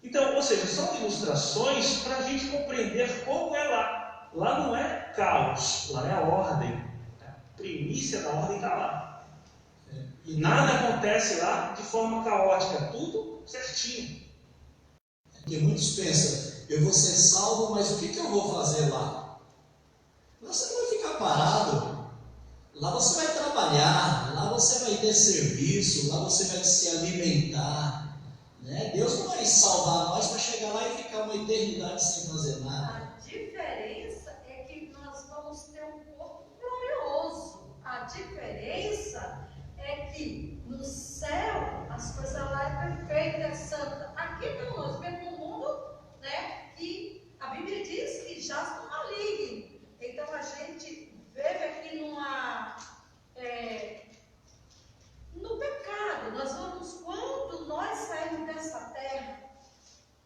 Então, ou seja, são ilustrações para a gente compreender como é lá. Lá não é caos, lá é a ordem. A primícia da ordem está lá. E Nada acontece lá de forma caótica, tudo certinho. Porque muitos pensam, eu vou ser salvo, mas o que eu vou fazer lá? Lá você não vai ficar parado. Lá você vai trabalhar, lá você vai ter serviço, lá você vai se alimentar. Né? Deus não vai salvar nós para chegar lá e ficar uma eternidade sem fazer nada. A diferença é que nós vamos ter um corpo glorioso. A diferença é que no céu as coisas lá é perfeita, é santa. Aqui não, nós vemos um mundo, né, que a Bíblia diz que jaz no maligno. Então a gente vive aqui no pecado. Nós vamos, quando nós saímos dessa terra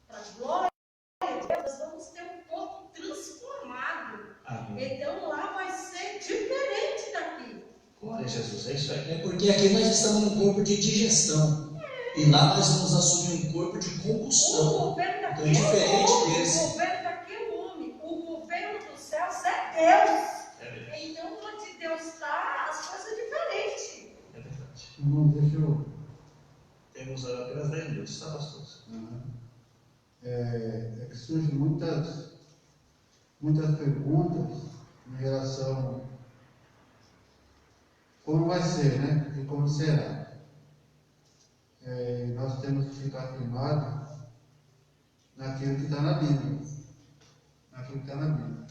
para a glória de Deus, nós vamos ter um corpo transformado. Amém. Então lá vai ser diferente daqui. Glória a Jesus, é isso aí. É porque aqui nós estamos num corpo de digestão. E lá nós vamos assumir um corpo de O combustão. governo daqui Então é diferente o homem. desse. O governo daqui é o homem. O governo dos céus é Deus. É verdade. Então, onde Deus está, as coisas são diferentes. É verdade. Irmão, deixa eu. Temos apenas 10 minutos, tá, pastor? É que surgem muitas perguntas em relação a como vai ser, né? E como será. Nós temos que ficar firmados naquilo que está na Bíblia. Naquilo que está na Bíblia.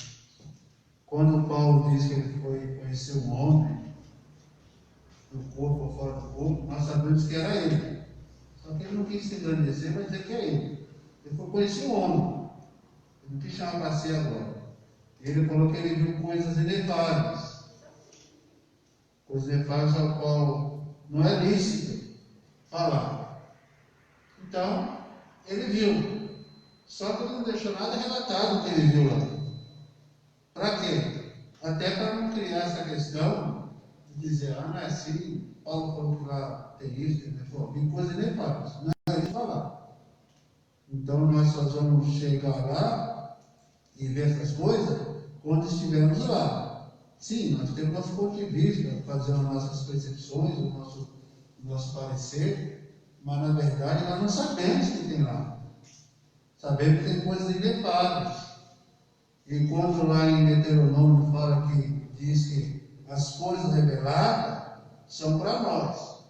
Quando Paulo diz que ele foi conhecer um homem, do corpo ou fora do corpo, nós sabemos que era ele. Só que ele não quis se engrandecer, mas dizer que é ele. Ele foi conhecer um homem. Ele não quis chamar para si agora. Ele falou que ele viu coisas inefáveis. Coisas inefáveis ao qual não é lícito falar. Então, ele viu. Só que ele não deixou nada relatado o que ele viu lá. Para quê? Até para não criar essa questão de dizer, não é assim, Paulo falou que lá tem isso, tem coisas inefáveis. Não é isso falar. Então nós só vamos chegar lá e ver essas coisas quando estivermos lá. Sim, nós temos nosso ponto de vista, fazer as nossas percepções, o nosso parecer, mas na verdade nós não sabemos o que tem lá. Sabemos que tem coisas inefáveis. E quando lá em Deuteronômio fala que diz que as coisas reveladas são para nós,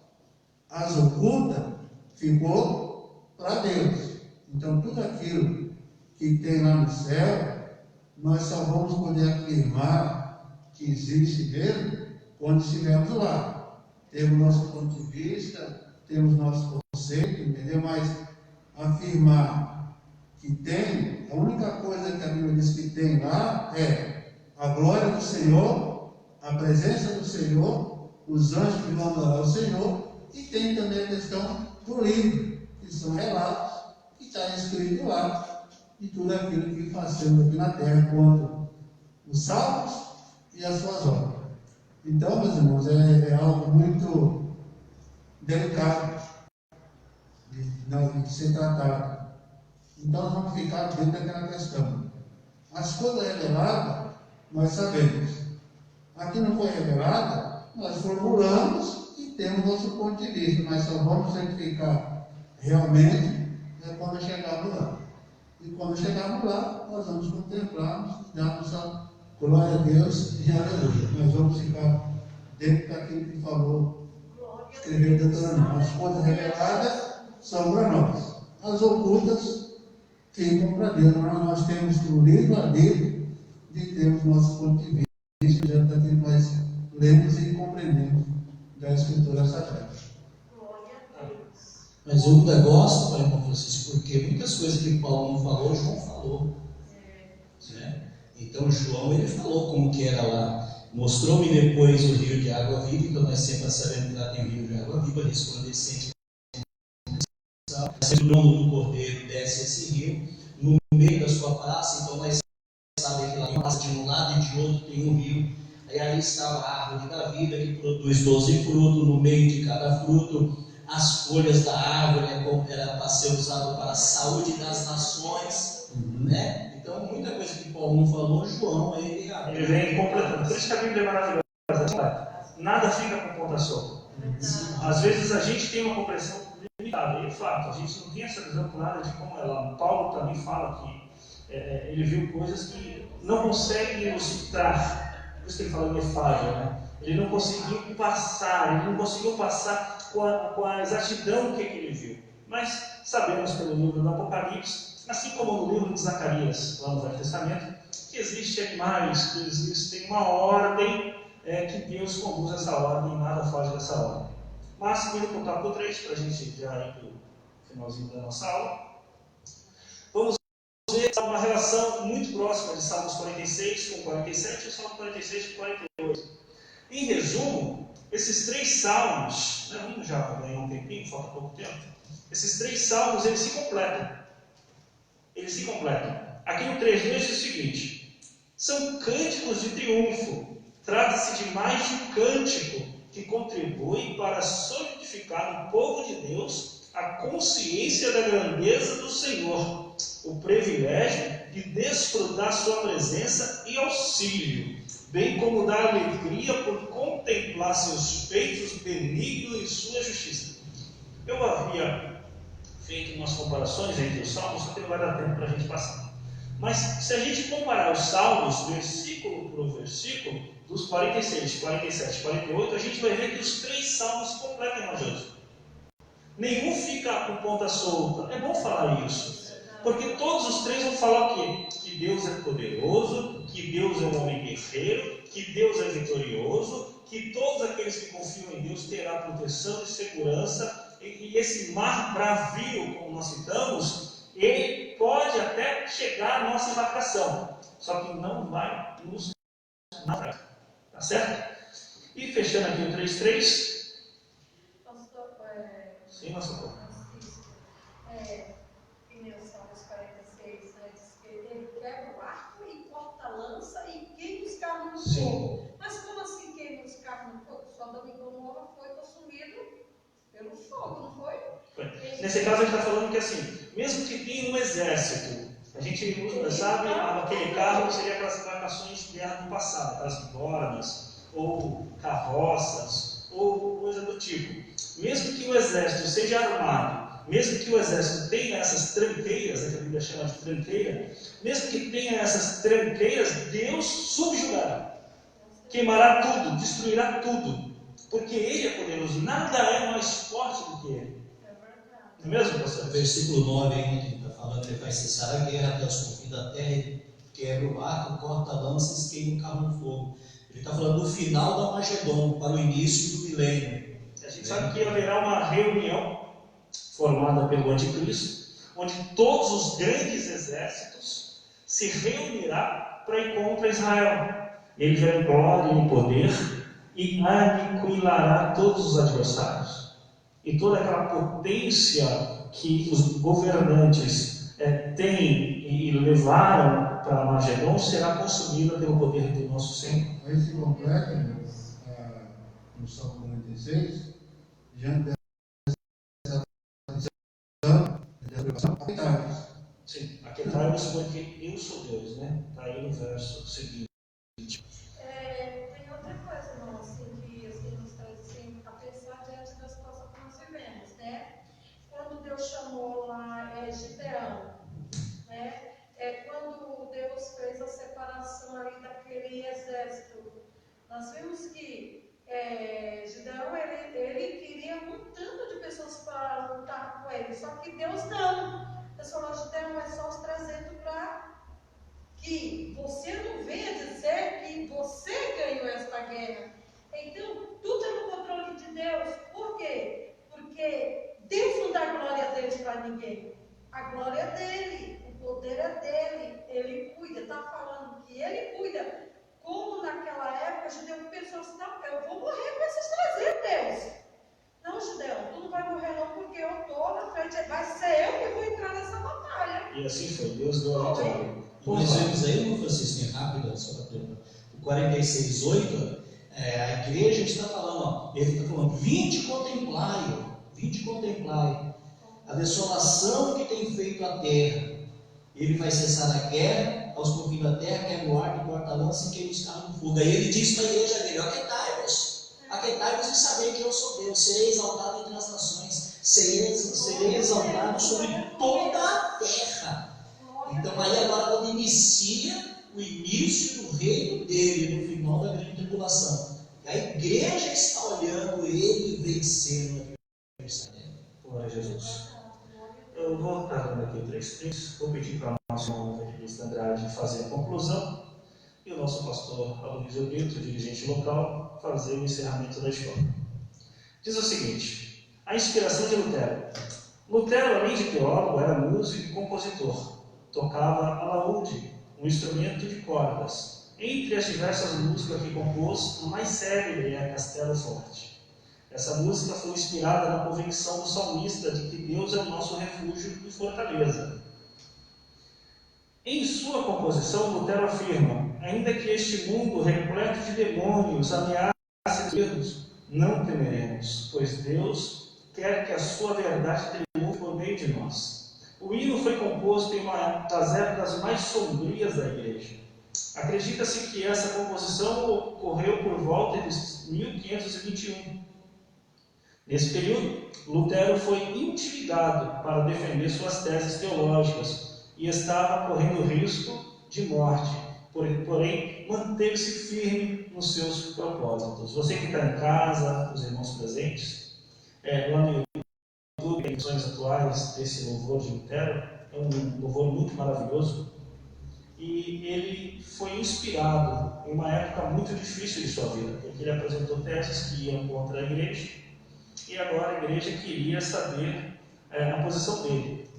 as ocultas ficou para Deus. Então, tudo aquilo que tem lá no céu, nós só vamos poder afirmar que existe mesmo quando estivermos lá. Temos nosso ponto de vista, temos nosso conceito, entendeu? Mas afirmar que tem, a única coisa que a Bíblia diz que tem lá é a glória do Senhor, a presença do Senhor, os anjos que vão adorar o Senhor, e tem também a questão do livro, que são relatos, que está escrito lá, de tudo aquilo que fazemos aqui na terra, quanto os salmos e as suas obras. Então, meus irmãos, é algo muito delicado de ser tratado. Então, nós vamos ficar dentro daquela questão. As coisas reveladas, nós sabemos. Aqui não foi revelada, nós formulamos e temos nosso ponto de vista, mas só vamos certificar realmente quando chegarmos lá. E quando chegarmos lá, nós vamos contemplar e darmos a glória a Deus e aleluia. Nós vamos ficar dentro daquilo que falou, escreveu Deuteronômio. As coisas reveladas são para nós. As ocultas ficam para Deus. Mas nós temos o livro a livro de termos nosso ponto de vista, já daquilo que nós lemos e compreendemos da Escritura Sagrada. Mas eu ainda gosto, Pai Irmão Francisco, porque muitas coisas que Paulo não falou, João falou. Né? Então João, ele falou como que era lá. Mostrou-me depois o rio de água viva, então nós sempre sabemos que lá tem um rio de água viva, resplandecente. O trono do Cordeiro desce esse rio, no meio da sua praça, então nós sabemos que lá de um lado e de outro tem um rio. Aí ali estava a árvore da vida, que produz 12 frutos, no meio de cada fruto, as folhas da árvore era para ser usado para a saúde das nações, né? Então, muita coisa que Paulo não falou, João, ele vem completando. Por isso que a Bíblia é maravilhosa. Nada fica com ponta solta. Às vezes a gente tem uma compreensão limitada, e é fato, a gente não tem essa visão clara de como é lá. Paulo também fala que ele viu coisas que não consegue ilustrar. Por isso que ele fala nefável, né? Ele não conseguiu passar com a exatidão do que ele viu. Mas sabemos pelo livro do Apocalipse, assim como no livro de Zacarias, lá no Velho Testamento, que existem animais, que existe uma ordem que Deus conduz essa ordem e nada foge dessa ordem. Mas, indo para o tópico 3, para a gente já ir para o finalzinho da nossa aula, vamos ver uma relação muito próxima de Salmos 46 com 47 e Salmos 46 com 48. Em resumo, esses 3 salmos, vamos já ganhar um tempinho, falta pouco tempo, esses 3 salmos, eles se completam. Aqui no 3.2 diz o seguinte: são cânticos de triunfo. Trata-se de mais de um cântico que contribui para solidificar no povo de Deus a consciência da grandeza do Senhor, o privilégio de desfrutar sua presença e auxílio, bem como da alegria por contemplar seus feitos benignos e sua justiça. Eu havia feito umas comparações entre os salmos, só que não vai dar tempo para a gente passar. Mas se a gente comparar os salmos, versículo por versículo, dos 46, 47 e 48, a gente vai ver que os 3 salmos se completam uma juntos. Nenhum fica com ponta solta. É bom falar isso, porque todos os 3 vão falar o quê? Que Deus é poderoso, que Deus é um homem guerreiro, que Deus é vitorioso, que todos aqueles que confiam em Deus terão proteção e segurança, e esse mar bravio, como nós citamos, ele pode até chegar à nossa embarcação, só que não vai nos naufragar, tá certo? E fechando aqui o 3.3. Sim, nossa avó. Em Salmos 46, né, diz que ele quebra o arco e corta a lança e queima os carros no fogo. Mas como assim queima os carros no fogo? Sodoma e Gomorra foi consumido pelo fogo, não foi? Nesse caso a gente está falando que assim, mesmo que tenha um exército, a gente sabe, aquele carro seria aquelas embarcações de guerra do passado, aquelas bicornas, ou carroças, ou coisa do tipo. Mesmo que o exército seja armado, mesmo que o exército tenha essas tranqueiras, que a Bíblia chama de tranqueira, mesmo que tenha essas tranqueiras, Deus subjugará, queimará tudo, destruirá tudo, porque Ele é poderoso, nada é mais forte do que Ele. Não é mesmo, No pastor? versículo 9 ainda, que ele está falando que ele vai cessar a guerra até os confins da terra, ele quebra o arco, corta a lança e queima o carro no fogo. Ele está falando do final do Armagedon, para o início do milênio. A gente sabe que haverá uma reunião formada pelo anticristo, onde todos os grandes exércitos se reunirá para ir contra Israel. Ele virá em glória e poder e aniquilará todos os adversários. E toda aquela potência que os governantes têm e levaram para Armagedon será consumida pelo poder do nosso Senhor. Aí se completa, no Salmo 46, diante dessa preocupação, Sim, aquietai-vos porque eu sou Deus, né? Está aí no verso seguinte. Tem outra coisa, irmão, assim, que nos traz assim, a pensar diante da situação que nós vivemos, né? Quando Deus chamou lá Gideão, né? Quando Deus fez a separação ali daquele exército, nós vimos que Gideão, ele queria um tanto de pessoas para lutar com ele, só que Deus não. Deus falou, Gideão, é só os 300 para que você não venha dizer que você ganhou esta guerra. Então, tudo é no controle de Deus. Por quê? Porque Deus não dá glória dele para ninguém. A glória é dele, o poder é dele, ele cuida. Está falando que ele cuida. Como naquela época, Gideão pensou assim, não, eu vou morrer com esses 300, Deus. Não, Gideão, tu não vai morrer não, porque eu estou na frente, vai ser eu que vou entrar nessa batalha. E assim foi, Deus deu a vitória. Nós vemos aí, irmão Francisco, rápido, só para o 46:8, a igreja está falando, ó, ele está falando, vinde contemplai a desolação que tem feito a terra. Ele vai cessar a guerra aos confins da terra, quebra o arco, corta a lança e queima os carros no fogo. Aí ele diz para a igreja dele, aquietai-vos e saber que eu sou Deus, serei exaltado entre as nações, serei exaltado sobre toda a terra. Então aí agora quando inicia o início do reino dele, no final da grande tribulação, a igreja está olhando ele vencendo a adversário. Glória a Jesus. Eu vou estar dando aqui 3 textos, vou pedir para o nosso irmão evangelista Andrade fazer a conclusão e o nosso pastor Aloysio Brito, dirigente local, fazer o encerramento da escola. Diz o seguinte: a inspiração de Lutero. Lutero, além de teólogo, era músico e compositor. Tocava alaúde, um instrumento de cordas. Entre as diversas músicas que compôs, a mais célebre é Castelo Forte. Essa música foi inspirada na convicção do salmista de que Deus é o nosso refúgio e fortaleza. Em sua composição, Lutero afirma: ainda que este mundo repleto de demônios ameace nos, não temeremos, pois Deus quer que a sua verdade triunfe por meio de nós. O hino foi composto em uma das épocas mais sombrias da igreja. Acredita-se que essa composição ocorreu por volta de 1521. Nesse período, Lutero foi intimidado para defender suas teses teológicas e estava correndo risco de morte, porém manteve-se firme nos seus propósitos. Você que está em casa, os irmãos presentes, lá no YouTube, em edições atuais desse louvor de Lutero, é um louvor muito maravilhoso, e ele foi inspirado em uma época muito difícil de sua vida, porque ele apresentou teses que iam contra a igreja, e agora a igreja queria saber a posição dele.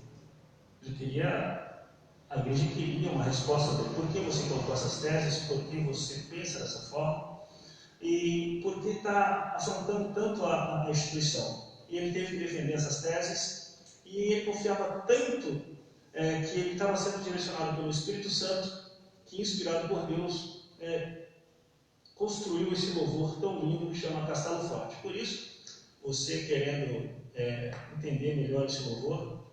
A igreja queria uma resposta dele. Por que você colocou essas teses? Por que você pensa dessa forma? E por que está afrontando tanto a instituição? E ele teve que defender essas teses, e ele confiava tanto que ele estava sendo direcionado pelo Espírito Santo, que, inspirado por Deus, construiu esse louvor tão lindo que chama Castelo Forte. Por isso, você querendo entender melhor esse louvor,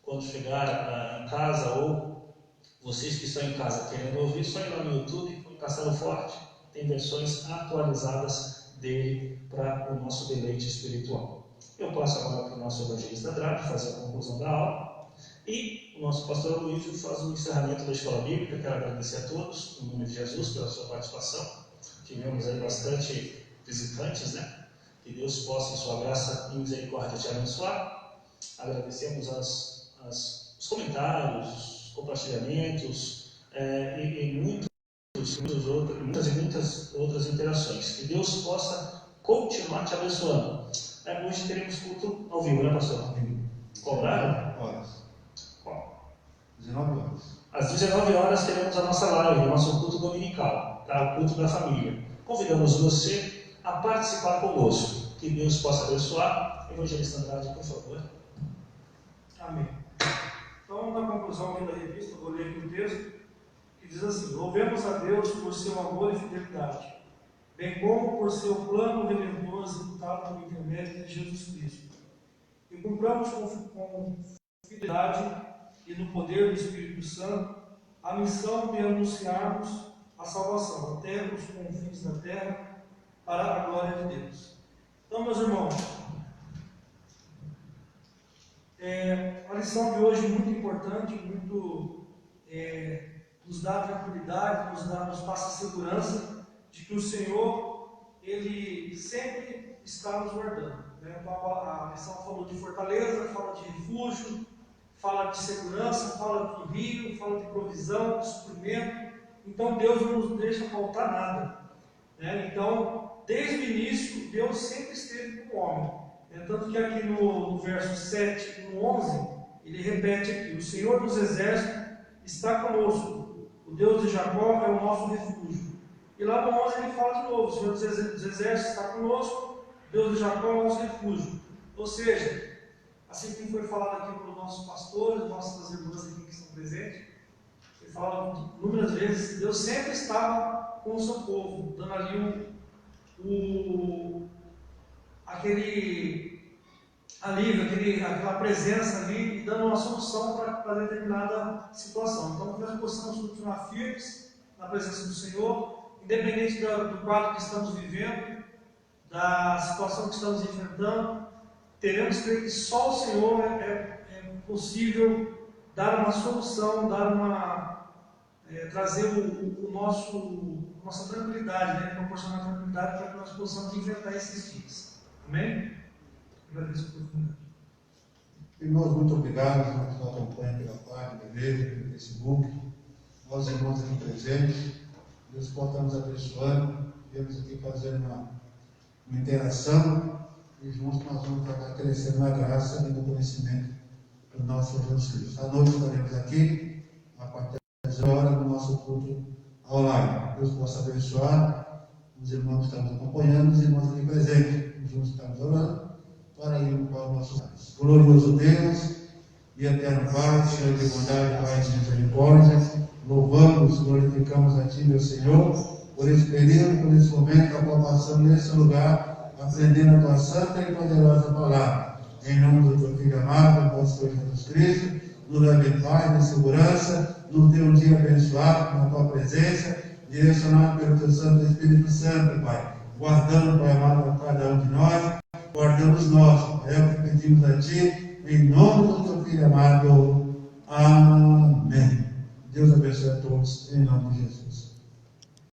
quando chegar em casa, ou vocês que estão em casa querendo ouvir, só ir lá no YouTube, Castelo Forte, tem versões atualizadas dele para o nosso deleite espiritual. Eu passo agora para o nosso evangelista Andrade fazer a conclusão da aula, e o nosso pastor Aloysio faz o encerramento da escola bíblica. Quero agradecer a todos, no nome de Jesus, pela sua participação. Tivemos aí bastante visitantes, né? Que Deus possa, em sua graça e misericórdia, te abençoar. agradecemos os comentários, os compartilhamentos e muitas outras interações. Que Deus possa continuar te abençoando. Hoje teremos culto ao vivo, né, pastor? Qual horário? Horas. Qual? 19 horas. Às 19 horas teremos a nossa live, o nosso culto dominical, tá? O culto da família. Convidamos você a participar conosco. Que Deus possa abençoar. Evangelista Andrade, por favor. Amém. Então, na conclusão aqui da revista, eu vou ler aqui o texto, que diz assim: louvemos a Deus por seu amor e fidelidade, bem como por seu plano redentor executado por intermédio de Jesus Cristo. E cumpramos com fidelidade e no poder do Espírito Santo a missão de anunciarmos a salvação até os confins da terra, para a glória de Deus. Então, meus irmãos, a lição de hoje é muito importante, nos dá tranquilidade, nos passa segurança de que o Senhor, Ele sempre está nos guardando. Né? A lição falou de fortaleza, fala de refúgio, fala de segurança, fala de rio, fala de provisão, de suprimento. Então Deus não nos deixa faltar nada. Né? Então, desde o início, Deus sempre esteve com o homem. Tanto que aqui no verso 7 e no 11, ele repete aqui: o Senhor dos Exércitos está conosco, o Deus de Jacó é o nosso refúgio. E lá no 11 ele fala de novo: o Senhor dos Exércitos está conosco, o Deus de Jacó é o nosso refúgio. Ou seja, assim como foi falado aqui pelos nossos pastores, nossas irmãs aqui que estão presentes, ele fala inúmeras vezes, Deus sempre estava com o seu povo, dando ali aquele alívio, aquela presença ali, dando uma solução para determinada situação. Então, que nós possamos continuar firmes na presença do Senhor, independente do quadro que estamos vivendo, da situação que estamos enfrentando, teremos que crer que só o Senhor é possível dar uma solução, trazer nossa tranquilidade, né? Proporcionar tranquilidade para que nós possamos enfrentar esses dias. Amém? Agradeço a oportunidade. Irmãos, muito obrigado por nos acompanhar pela página da igreja, pelo Facebook, nós irmãos aqui presentes. Deus possa estar nos abençoando. Viemos aqui fazer uma interação e juntos nós vamos estar crescendo na graça e no conhecimento do nosso Jesus Cristo. À noite estaremos aqui, a partir das horas do nosso culto online. Deus possa abençoar os irmãos que estamos acompanhando, os irmãos aqui presentes. Juntos estamos orando para irmos para o nosso Pai. Glorioso Deus e eterno Pai, Senhor de bondade, Pai de misericórdia, louvamos, glorificamos a Ti, meu Senhor, por esse período, por esse momento, a qual passamos nesse lugar, aprendendo a Tua santa e poderosa palavra. Em nome do Teu Filho amado, nosso Senhor Jesus Cristo, nos leve em paz e segurança, nos dê um dia abençoado na Tua presença, direcionado pelo Teu Santo Espírito Santo, Pai, guardando, Pai amado, a cada um de nós, guardando os nossos. É o que pedimos a Ti, em nome do Teu Filho amado. Amém. Deus abençoe a todos, em nome de Jesus.